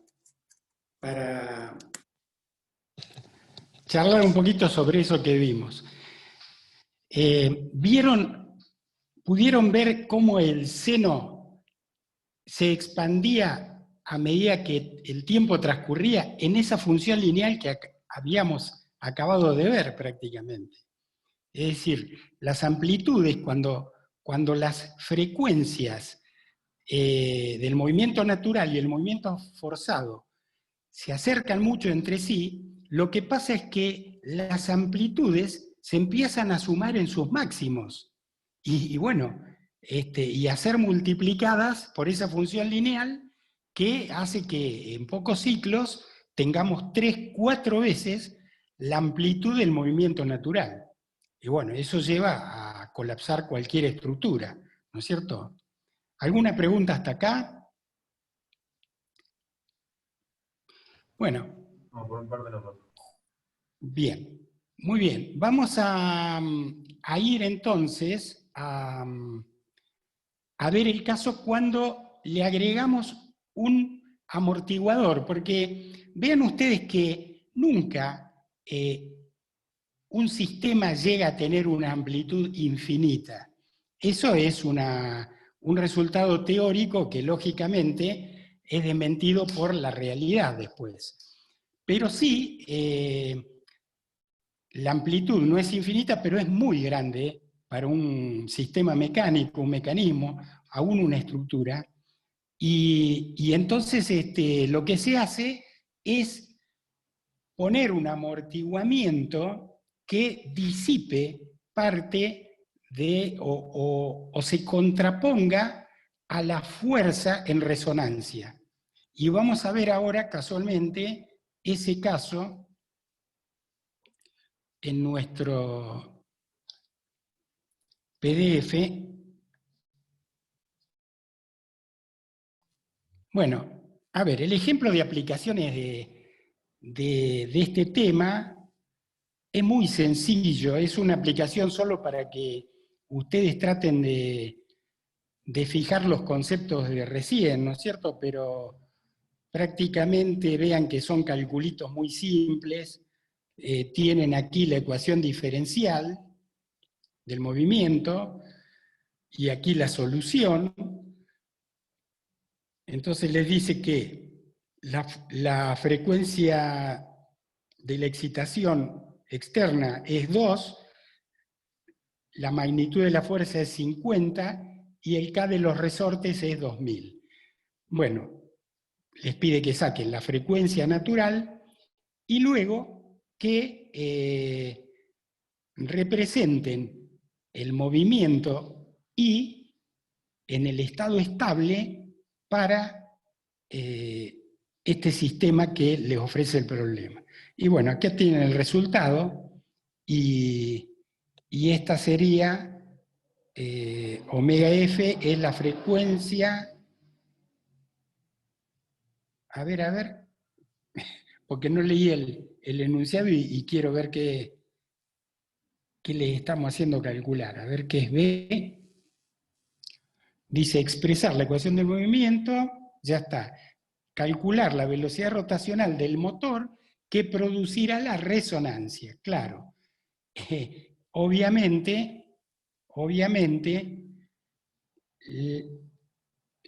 charlar un poquito sobre eso que vimos. ¿Pudieron ver cómo el seno se expandía a medida que el tiempo transcurría en esa función lineal que habíamos acabado de ver prácticamente? Es decir, las amplitudes, cuando las frecuencias del movimiento natural y el movimiento forzado se acercan mucho entre sí, lo que pasa es que las amplitudes se empiezan a sumar en sus máximos, y a ser multiplicadas por esa función lineal que hace que en pocos ciclos tengamos 3, 4 veces la amplitud del movimiento natural. Y bueno, eso lleva a colapsar cualquier estructura, ¿no es cierto? ¿Alguna pregunta hasta acá? Bueno. No, por mi parte no. Bien, muy bien. Vamos a ir entonces a ver el caso cuando le agregamos un amortiguador, porque vean ustedes que nunca un sistema llega a tener una amplitud infinita. Eso es un resultado teórico que lógicamente es desmentido por la realidad después. Pero sí, la amplitud no es infinita, pero es muy grande para un sistema mecánico, un mecanismo, aún una estructura. Y entonces lo que se hace es poner un amortiguamiento que disipe parte de, o se contraponga a la fuerza en resonancia. Y vamos a ver ahora, casualmente, ese caso en nuestro PDF. Bueno, a ver, el ejemplo de aplicaciones de este tema es muy sencillo, es una aplicación solo para que ustedes traten de fijar los conceptos de recién, ¿no es cierto? Pero prácticamente vean que son calculitos muy simples, tienen aquí la ecuación diferencial del movimiento y aquí la solución. Entonces les dice que la frecuencia de la excitación externa es 2, la magnitud de la fuerza es 50 y el K de los resortes es 2000. Bueno, les pide que saquen la frecuencia natural y luego que representen el movimiento I en el estado estable para este sistema que les ofrece el problema. Y bueno, aquí tienen el resultado y esta sería omega F es la frecuencia. A ver, porque no leí el enunciado y quiero ver qué le estamos haciendo calcular. A ver qué es B. Dice expresar la ecuación del movimiento, ya está. Calcular la velocidad rotacional del motor que producirá la resonancia. Claro. Obviamente,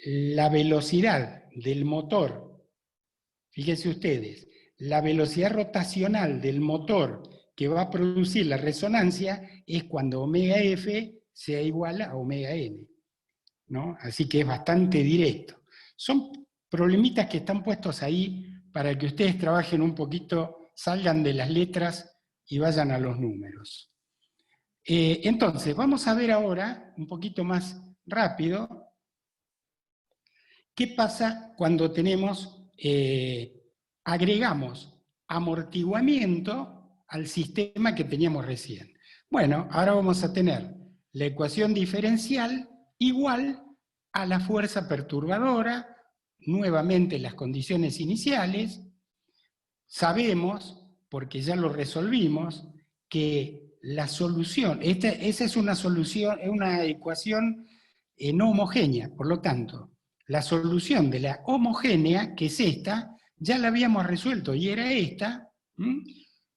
la velocidad del motor, fíjense ustedes, la velocidad rotacional del motor que va a producir la resonancia es cuando omega F sea igual a omega N, ¿no? Así que es bastante directo. Son problemitas que están puestos ahí para que ustedes trabajen un poquito, salgan de las letras y vayan a los números. Entonces, vamos a ver ahora, un poquito más rápido, qué pasa cuando tenemos, agregamos amortiguamiento al sistema que teníamos recién. Bueno, ahora vamos a tener la ecuación diferencial igual a la fuerza perturbadora, nuevamente las condiciones iniciales. Sabemos, porque ya lo resolvimos, que la solución, esa es una solución, es una ecuación no homogénea, por lo tanto, la solución de la homogénea, que es esta, ya la habíamos resuelto, y era esta,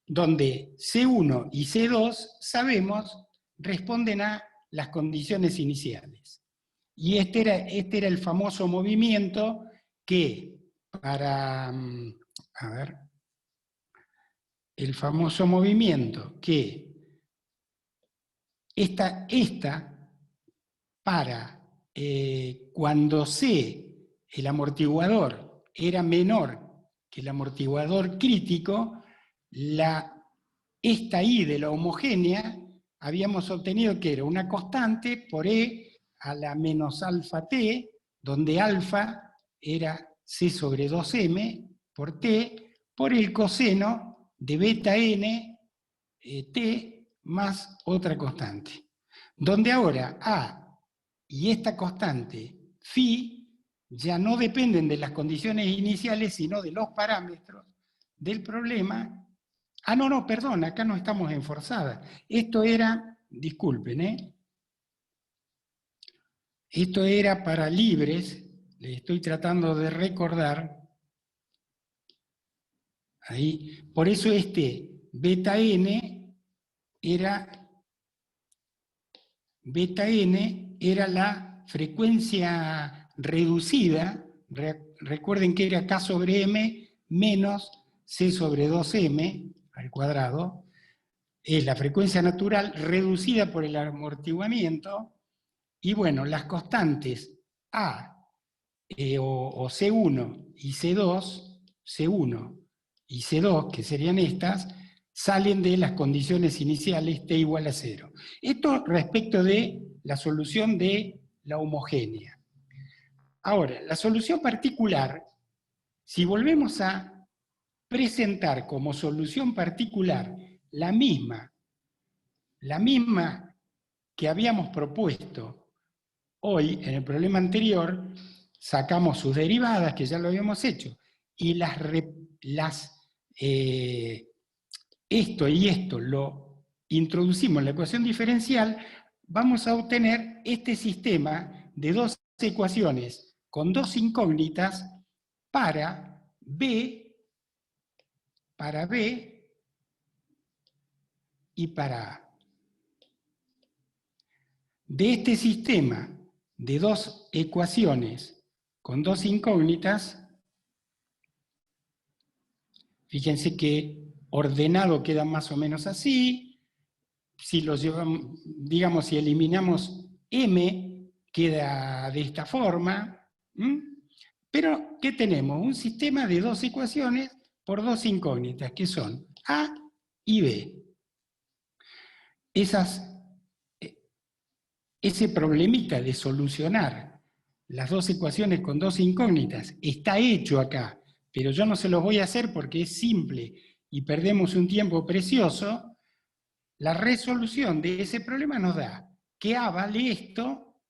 donde C1 y C2, sabemos, responden a las condiciones iniciales. Y este era el famoso movimiento que para, a ver, el famoso movimiento que esta para cuando C, el amortiguador, era menor que el amortiguador crítico, esta I de la homogénea habíamos obtenido que era una constante por E a la menos alfa t, donde alfa era C sobre 2m por t, por el coseno de beta n t más otra constante. Donde ahora A y esta constante phi ya no dependen de las condiciones iniciales, sino de los parámetros del problema. Ah, no, perdón, acá no estamos en forzada. Esto era, disculpen, esto era para libres, les estoy tratando de recordar. Ahí, por eso beta n era la frecuencia reducida, recuerden que era K sobre M menos C sobre 2M al cuadrado, es la frecuencia natural reducida por el amortiguamiento, y bueno, las constantes A o C1 y C2, C1 y C2, que serían estas, salen de las condiciones iniciales t igual a 0. Esto respecto de la solución de la homogénea. Ahora, la solución particular, si volvemos a presentar como solución particular la misma que habíamos propuesto hoy en el problema anterior, sacamos sus derivadas, que ya lo habíamos hecho, y esto y esto lo introducimos en la ecuación diferencial, vamos a obtener este sistema de dos ecuaciones con dos incógnitas para B y para A. De este sistema de dos ecuaciones con dos incógnitas, fíjense que ordenado queda más o menos así. Si los llevamos, digamos, si eliminamos m, queda de esta forma. Pero, ¿qué tenemos? Un sistema de dos ecuaciones por dos incógnitas, que son A y B. Ese problemita de solucionar las dos ecuaciones con dos incógnitas está hecho acá, pero yo no se los voy a hacer porque es simple y perdemos un tiempo precioso. La resolución de ese problema nos da que A vale esto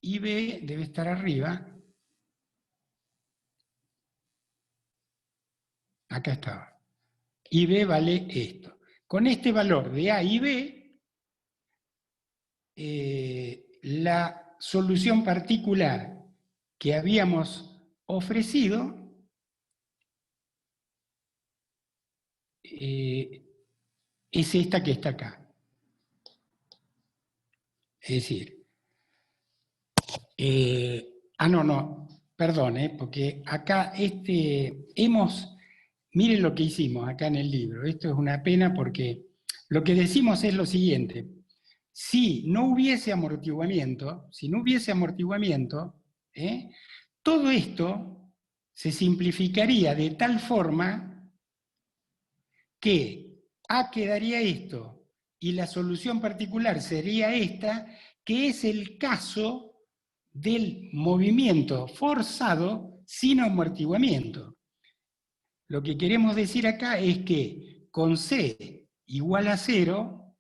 y B debe estar arriba. Acá estaba. Y B vale esto. Con este valor de A y B, la solución particular que habíamos ofrecido es esta que está acá. Es decir, perdón, porque acá miren lo que hicimos acá en el libro. Esto es una pena porque lo que decimos es lo siguiente. Si no hubiese amortiguamiento, todo esto se simplificaría de tal forma que A quedaría esto y la solución particular sería esta, que es el caso del movimiento forzado sin amortiguamiento. Lo que queremos decir acá es que con C igual a 0,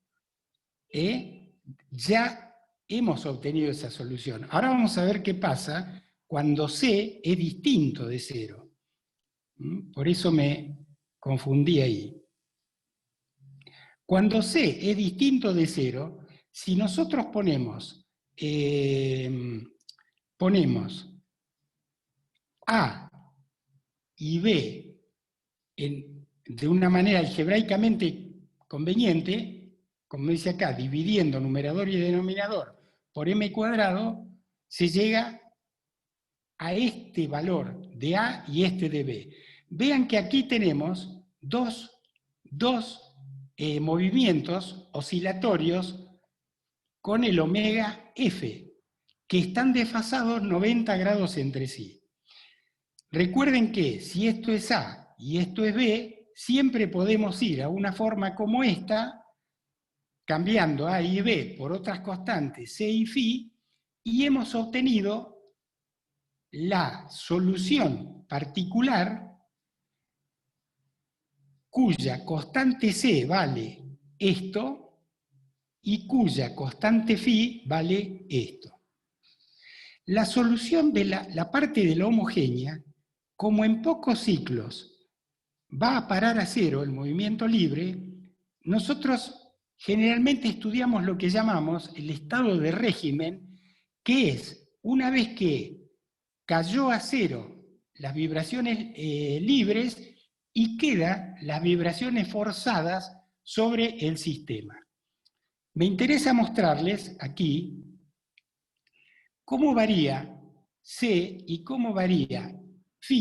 ya hemos obtenido esa solución. Ahora vamos a ver qué pasa cuando C es distinto de 0. Por eso me confundí ahí. Cuando C es distinto de 0, si nosotros ponemos A y B de una manera algebraicamente conveniente, como dice acá, dividiendo numerador y denominador por m², se llega a este valor de A y este de B. Vean que aquí tenemos dos movimientos oscilatorios con el omega F, que están desfasados 90 grados entre sí. Recuerden que si esto es A y esto es B, siempre podemos ir a una forma como esta, cambiando A y B por otras constantes C y Φ, y hemos obtenido la solución particular cuya constante C vale esto y cuya constante Φ vale esto. La solución de la parte de la homogénea, como en pocos ciclos va a parar a 0 el movimiento libre, nosotros generalmente estudiamos lo que llamamos el estado de régimen, que es, una vez que cayó a 0 las vibraciones libres y quedan las vibraciones forzadas sobre el sistema. Me interesa mostrarles aquí cómo varía C y cómo varía Φ,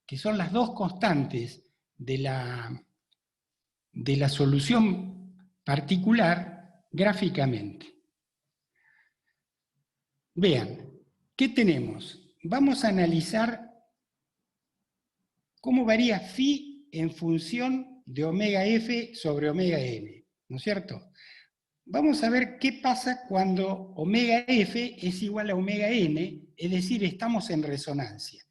que son las dos constantes de la solución particular gráficamente. Vean, ¿qué tenemos? Vamos a analizar cómo varía Φ en función de omega F sobre omega N, ¿no es cierto? Vamos a ver qué pasa cuando omega F es igual a omega N, es decir, estamos en resonancia.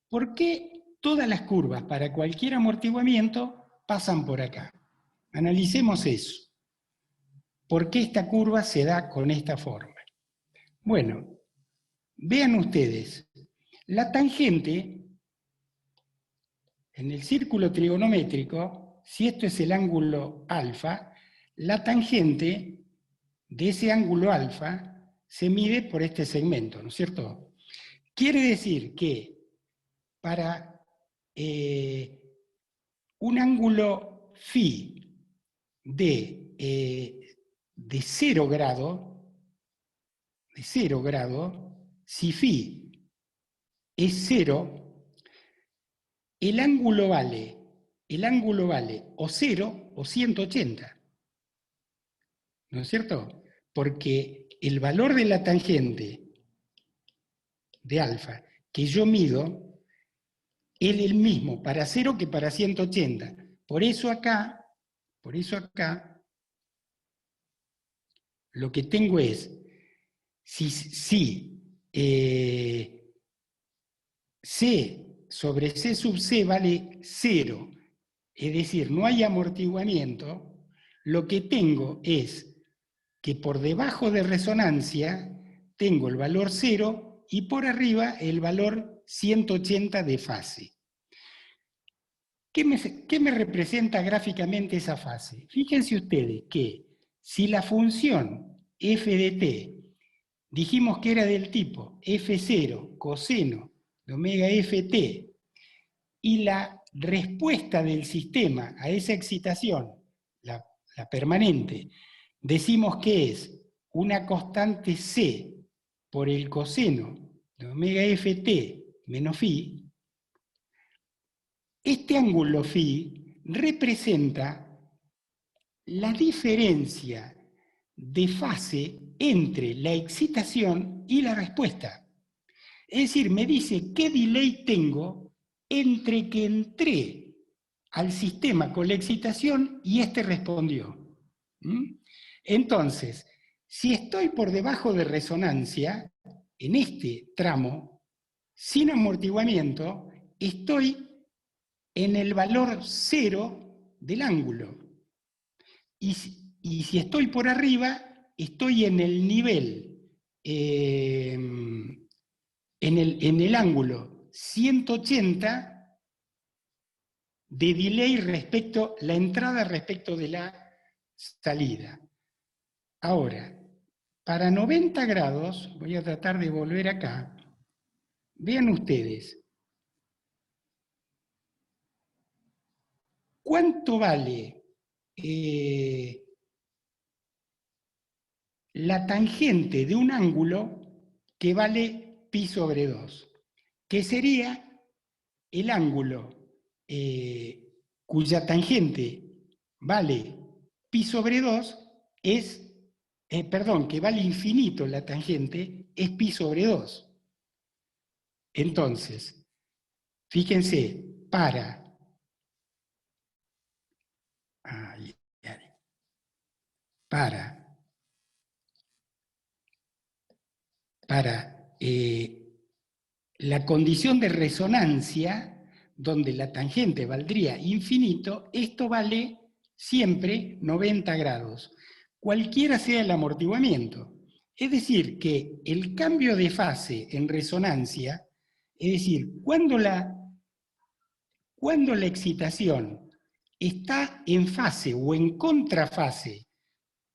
¿Por qué todas las curvas para cualquier amortiguamiento pasan por acá? Analicemos eso. ¿Por qué esta curva se da con esta forma? Bueno, vean ustedes, la tangente en el círculo trigonométrico, si esto es el ángulo alfa, la tangente de ese ángulo alfa se mide por este segmento, ¿no es cierto? Quiere decir que para un ángulo phi de 0 grado, si phi es 0, el ángulo vale o 0 o 180. ¿No es cierto? Porque el valor de la tangente de alfa que yo mido es el mismo para 0 que para 180. Por eso acá, lo que tengo es, si C sobre C sub C vale 0, es decir, no hay amortiguamiento, lo que tengo es que por debajo de resonancia tengo el valor 0 y por arriba el valor 180 de fase. ¿Qué me representa gráficamente esa fase? Fíjense ustedes que si la función f de t dijimos que era del tipo f0 coseno de omega ft y la respuesta del sistema a esa excitación, la permanente, decimos que es una constante c por el coseno de omega ft menos phi, este ángulo phi representa la diferencia de fase entre la excitación y la respuesta. Es decir, me dice qué delay tengo entre que entré al sistema con la excitación y este respondió. Entonces, si estoy por debajo de resonancia, en este tramo, sin amortiguamiento, estoy en el valor 0 del ángulo. Y si estoy por arriba, estoy en el nivel, en el ángulo 180 de delay respecto la entrada respecto de la salida. Ahora, para 90 grados, voy a tratar de volver acá, vean ustedes, ¿cuánto vale la tangente de un ángulo que vale pi sobre 2? Que sería el ángulo cuya tangente vale pi sobre 2 es, que vale infinito la tangente, es pi sobre 2. Entonces, fíjense, para la condición de resonancia, donde la tangente valdría infinito, esto vale siempre 90 grados, cualquiera sea el amortiguamiento. Es decir, que el cambio de fase en resonancia, es decir, cuando la excitación está en fase o en contrafase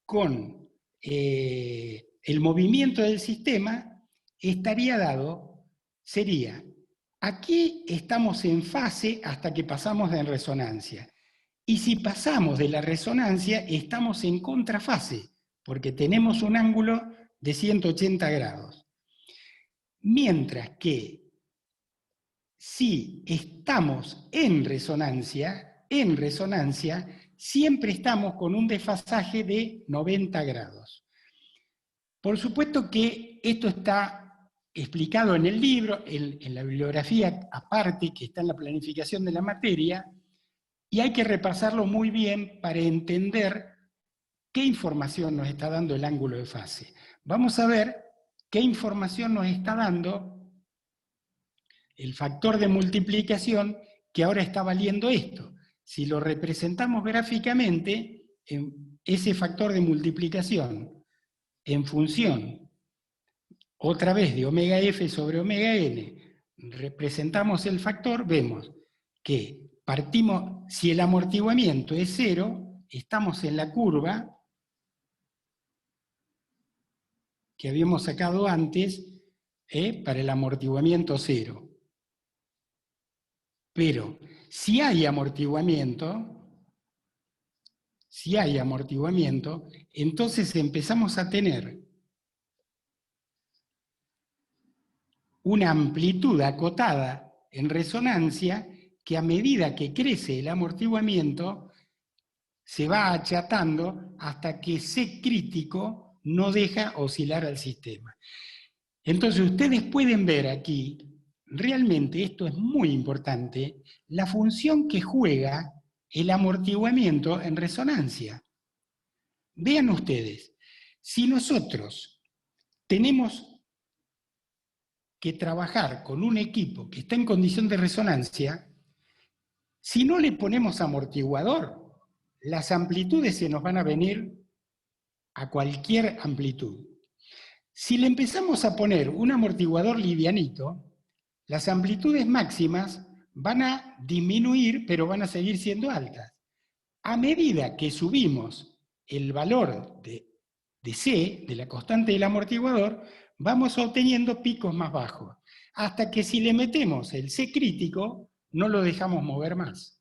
con el movimiento del sistema, estaría dado, sería, aquí estamos en fase hasta que pasamos de resonancia. Y si pasamos de la resonancia, estamos en contrafase, porque tenemos un ángulo de 180 grados. Mientras que si estamos en resonancia, siempre estamos con un desfasaje de 90 grados. Por supuesto que esto está explicado en el libro, en la bibliografía aparte que está en la planificación de la materia, y hay que repasarlo muy bien para entender qué información nos está dando el ángulo de fase. Vamos a ver qué información nos está dando el factor de multiplicación que ahora está valiendo esto. Si lo representamos gráficamente, ese factor de multiplicación en función, otra vez, de omega f sobre omega n, representamos el factor, vemos que partimos, si el amortiguamiento es 0, estamos en la curva que habíamos sacado antes para el amortiguamiento 0. Pero si hay amortiguamiento, entonces empezamos a tener una amplitud acotada en resonancia que a medida que crece el amortiguamiento se va achatando hasta que C crítico no deja oscilar al sistema. Entonces ustedes pueden ver aquí, realmente esto es muy importante, la función que juega el amortiguamiento en resonancia. Vean ustedes, si nosotros tenemos que trabajar con un equipo que está en condición de resonancia, si no le ponemos amortiguador, las amplitudes se nos van a venir a cualquier amplitud. Si le empezamos a poner un amortiguador livianito, las amplitudes máximas van a disminuir, pero van a seguir siendo altas. A medida que subimos el valor de C, de la constante del amortiguador, vamos obteniendo picos más bajos, hasta que si le metemos el C crítico, no lo dejamos mover más,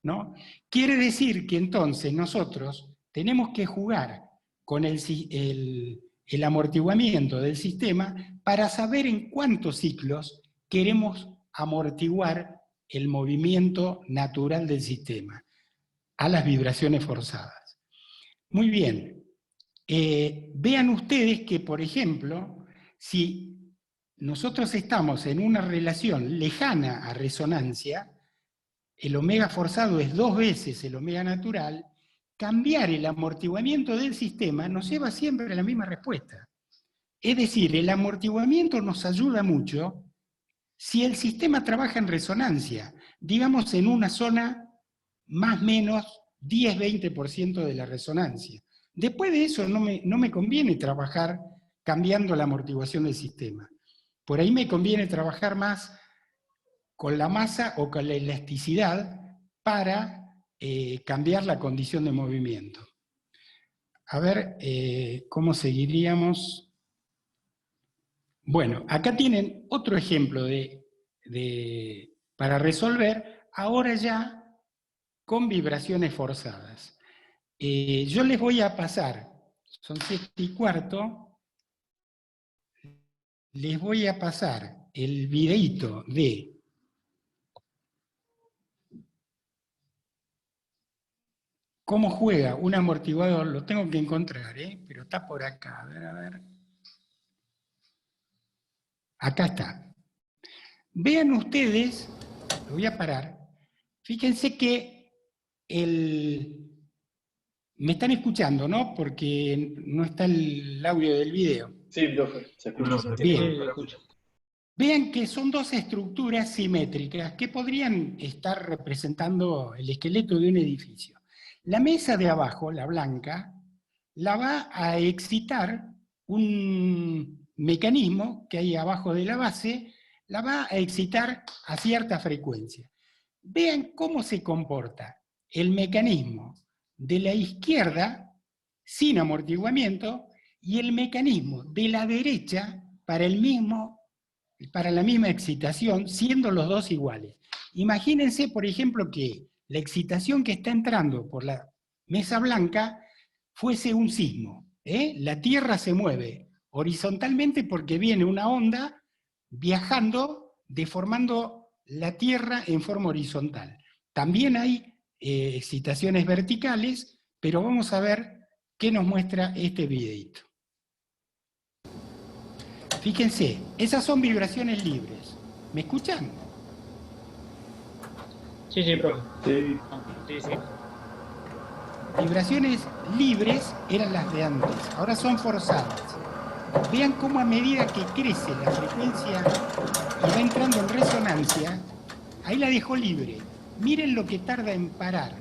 ¿no? Quiere decir que entonces nosotros tenemos que jugar con el amortiguamiento del sistema para saber en cuántos ciclos queremos amortiguar el movimiento natural del sistema a las vibraciones forzadas. Muy bien. Vean ustedes que, por ejemplo, si nosotros estamos en una relación lejana a resonancia, el omega forzado es 2 veces el omega natural, cambiar el amortiguamiento del sistema nos lleva siempre a la misma respuesta. Es decir, el amortiguamiento nos ayuda mucho si el sistema trabaja en resonancia, digamos en una zona más o menos 10-20% de la resonancia. Después de eso no me conviene trabajar cambiando la amortiguación del sistema. Por ahí me conviene trabajar más con la masa o con la elasticidad para cambiar la condición de movimiento. A ver, ¿cómo seguiríamos? Bueno, acá tienen otro ejemplo para resolver, ahora ya con vibraciones forzadas. Yo les voy a pasar, son 7:15, les voy a pasar el videíto de cómo juega un amortiguador, lo tengo que encontrar, pero está por acá, a ver. Acá está. Vean ustedes, lo voy a parar, fíjense que me están escuchando, ¿no? Porque no está el audio del video. Sí, profe, se escucha. Bien. Vean que son dos estructuras simétricas que podrían estar representando el esqueleto de un edificio. La mesa de abajo, la blanca, la va a excitar un mecanismo que hay abajo de la base, la va a excitar a cierta frecuencia. Vean cómo se comporta el mecanismo de la izquierda sin amortiguamiento y el mecanismo de la derecha para la misma excitación, siendo los dos iguales. Imagínense, por ejemplo, que la excitación que está entrando por la mesa blanca fuese un sismo. La Tierra se mueve horizontalmente porque viene una onda viajando, deformando la Tierra en forma horizontal. También hay excitaciones verticales, pero vamos a ver qué nos muestra este videito. Fíjense, esas son vibraciones libres. ¿Me escuchan? Sí, sí, profe. Sí. Sí, sí. Vibraciones libres eran las de antes, ahora son forzadas. Vean cómo a medida que crece la frecuencia y va entrando en resonancia, ahí la dejó libre. Miren lo que tarda en parar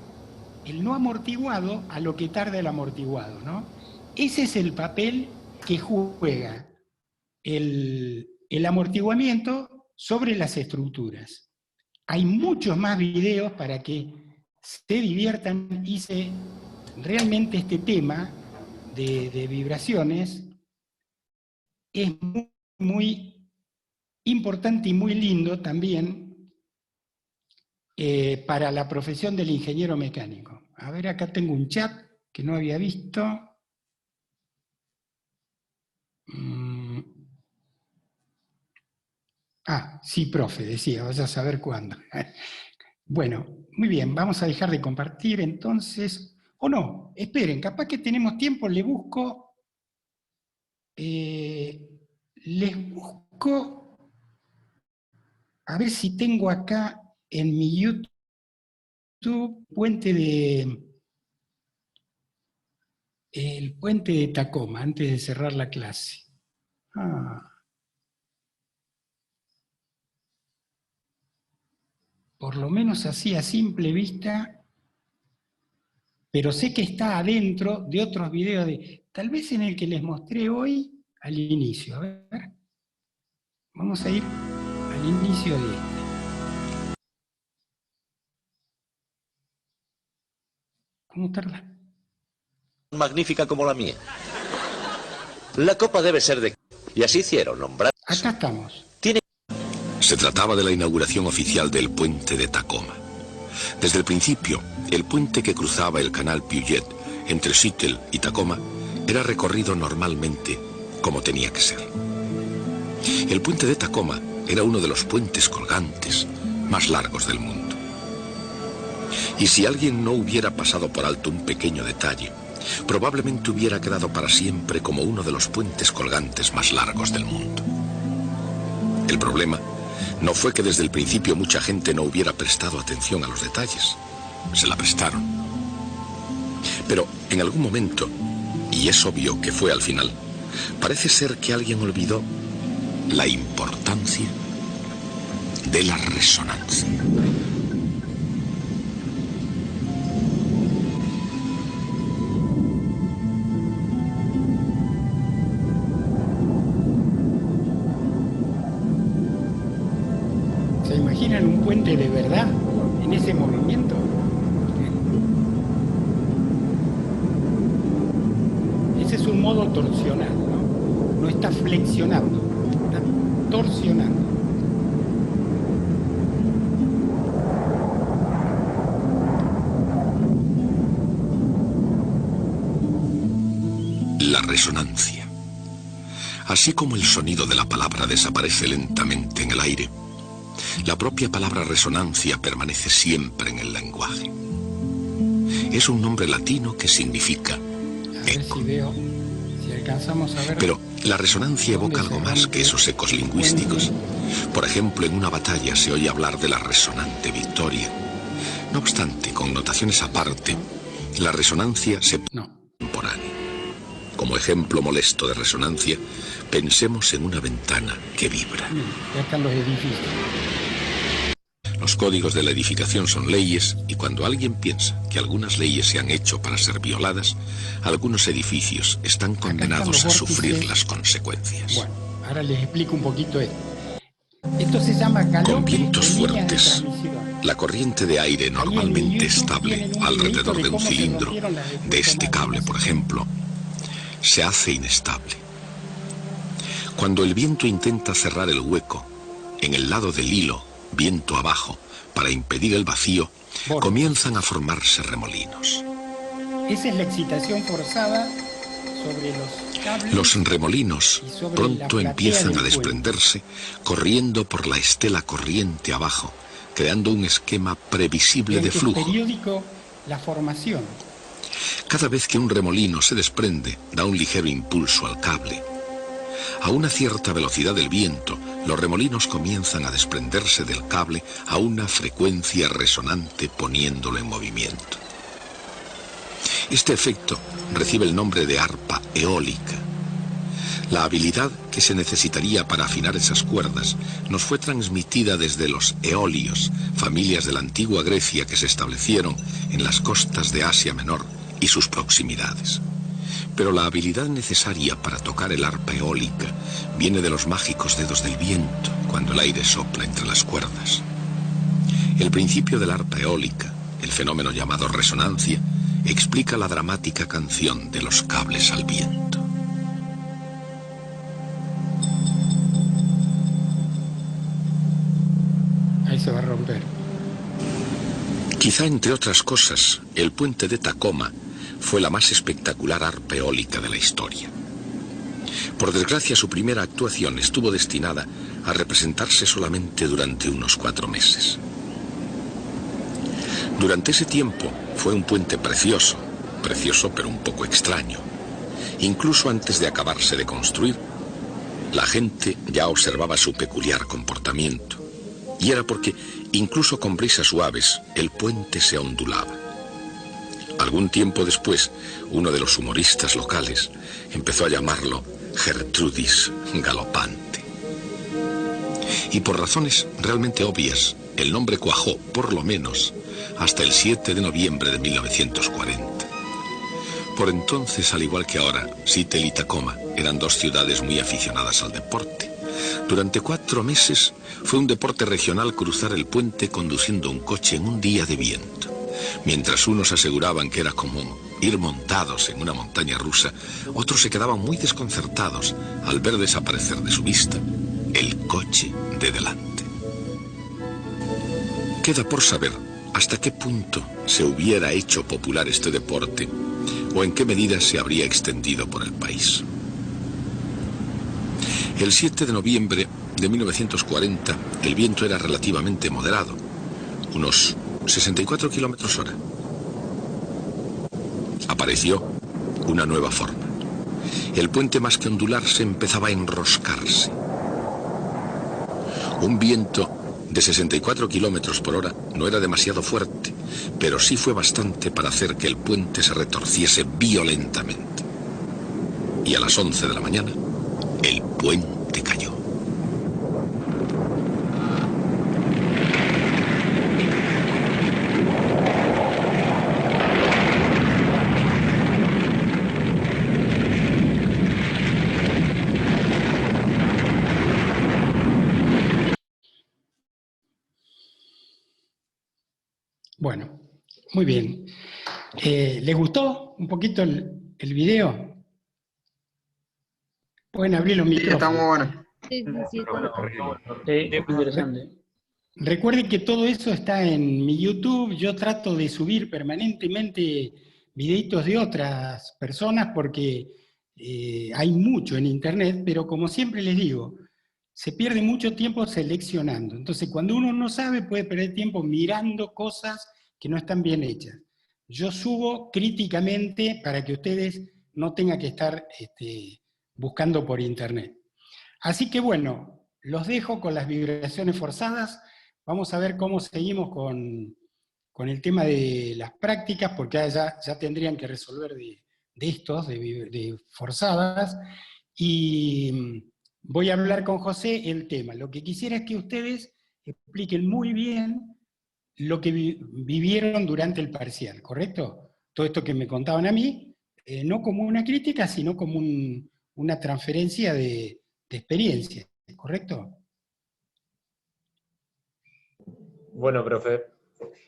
el no amortiguado a lo que tarda el amortiguado, ¿no? Ese es el papel que juega el amortiguamiento sobre las estructuras. Hay muchos más videos para que se diviertan y realmente este tema de vibraciones es muy, muy importante y muy lindo también para la profesión del ingeniero mecánico. A ver, acá tengo un chat que no había visto. Sí, profe, decía, vas a saber cuándo. Bueno, muy bien, vamos a dejar de compartir entonces. O no, esperen, capaz que tenemos tiempo, les busco, a ver si tengo acá en mi YouTube, el puente de Tacoma, antes de cerrar la clase. Por lo menos así a simple vista, pero sé que está adentro de otros videos, tal vez en el que les mostré hoy al inicio. A ver, vamos a ir al inicio de este. ¿Cómo tarda? Magnífica como la mía. La copa debe ser de... Y así hicieron, nombrar... Acá estamos. Se trataba de la inauguración oficial del puente de Tacoma. Desde el principio, el puente que cruzaba el canal Puget entre Seattle y Tacoma era recorrido normalmente como tenía que ser. El puente de Tacoma era uno de los puentes colgantes más largos del mundo. Y si alguien no hubiera pasado por alto un pequeño detalle, probablemente hubiera quedado para siempre como uno de los puentes colgantes más largos del mundo. El problema no fue que desde el principio mucha gente no hubiera prestado atención a los detalles. Se la prestaron. Pero en algún momento, y es obvio que fue al final, parece ser que alguien olvidó la importancia de la resonancia. ¿Se imaginan un puente de verdad en ese movimiento? Ese es un modo torsional, ¿no? No está flexionando, está torsionando. La resonancia. Así como el sonido de la palabra desaparece lentamente en el aire, la propia palabra resonancia permanece siempre en el lenguaje. Es un nombre latino que significa eco. Si alcanzamos a ver. Pero la resonancia evoca algo más que esos ecos lingüísticos. Por ejemplo, en una batalla se oye hablar de la resonante victoria. No obstante, con notaciones aparte, la resonancia se pone contemporánea. Como ejemplo molesto de resonancia, pensemos en una ventana que vibra. Ya están los edificios. Los códigos de la edificación son leyes, y cuando alguien piensa que algunas leyes se han hecho para ser violadas, algunos edificios están condenados a sufrir las consecuencias. Bueno, ahora les explico un poquito esto. Esto se llama galope. Con vientos fuertes, la corriente de aire normalmente estable alrededor de un cilindro, de este cable por ejemplo, se hace inestable. Cuando el viento intenta cerrar el hueco, en el lado del hilo, viento abajo, para impedir el vacío, comienzan a formarse remolinos. Esa es la excitación forzada sobre los cables. Los remolinos pronto empiezan a desprenderse, corriendo por la estela corriente abajo, creando un esquema previsible de flujo. Periódico, la formación. Cada vez que un remolino se desprende, da un ligero impulso al cable. A una cierta velocidad del viento, los remolinos comienzan a desprenderse del cable a una frecuencia resonante poniéndolo en movimiento. Este efecto recibe el nombre de arpa eólica. La habilidad que se necesitaría para afinar esas cuerdas nos fue transmitida desde los eolios, familias de la antigua Grecia que se establecieron en las costas de Asia Menor y sus proximidades. Pero la habilidad necesaria para tocar el arpa eólica viene de los mágicos dedos del viento, cuando el aire sopla entre las cuerdas. El principio del arpa eólica, el fenómeno llamado resonancia, explica la dramática canción de los cables al viento. Ahí se va a romper. Quizá entre otras cosas, el puente de Tacoma fue la más espectacular arpa eólica de la historia. Por desgracia, su primera actuación estuvo destinada a representarse solamente durante unos 4 meses. Durante ese tiempo fue un puente precioso pero un poco extraño. Incluso antes de acabarse de construir, la gente ya observaba su peculiar comportamiento. Y era porque, incluso con brisas suaves, el puente se ondulaba. Algún tiempo después, uno de los humoristas locales empezó a llamarlo Gertrudis Galopante. Y por razones realmente obvias, el nombre cuajó, por lo menos, hasta el 7 de noviembre de 1940. Por entonces, al igual que ahora, Seattle y Tacoma eran 2 ciudades muy aficionadas al deporte. Durante 4 meses fue un deporte regional cruzar el puente conduciendo un coche en un día de viento. Mientras unos aseguraban que era como ir montados en una montaña rusa, otros se quedaban muy desconcertados al ver desaparecer de su vista el coche de delante. Queda por saber hasta qué punto se hubiera hecho popular este deporte o en qué medida se habría extendido por el país. El 7 de noviembre de 1940 el viento era relativamente moderado, unos 64 kilómetros hora. Apareció una nueva forma. El puente, más que ondularse, empezaba a enroscarse. Un viento de 64 kilómetros por hora no era demasiado fuerte, pero sí fue bastante para hacer que el puente se retorciese violentamente. Y a las 11 de la mañana, el puente cayó. Bueno, muy bien. ¿Les gustó un poquito el video? Pueden abrir los micrófonos. Está muy bueno. Sí, sí, sí, Muy interesante. Recuerden que todo eso está en mi YouTube. Yo trato de subir permanentemente videitos de otras personas porque hay mucho en internet, pero como siempre les digo, se pierde mucho tiempo seleccionando. Entonces, cuando uno no sabe, puede perder tiempo mirando cosas que no están bien hechas. Yo subo críticamente para que ustedes no tengan que estar buscando por internet. Así que bueno, los dejo con las vibraciones forzadas. Vamos a ver cómo seguimos con el tema de las prácticas, porque ya tendrían que resolver de estos, de forzadas, y voy a hablar con José el tema. Lo que quisiera es que ustedes expliquen muy bien lo que vivieron durante el parcial, ¿correcto? Todo esto que me contaban a mí, no como una crítica, sino como una transferencia de experiencia, ¿correcto? Bueno, profe,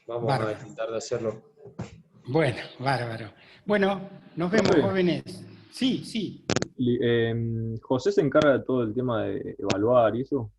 vamos Bárbaro. a intentar de hacerlo. Bueno, bárbaro. Bueno, nos vemos, Profe. jóvenes. Sí, sí. José se encarga de todo el tema de evaluar y eso.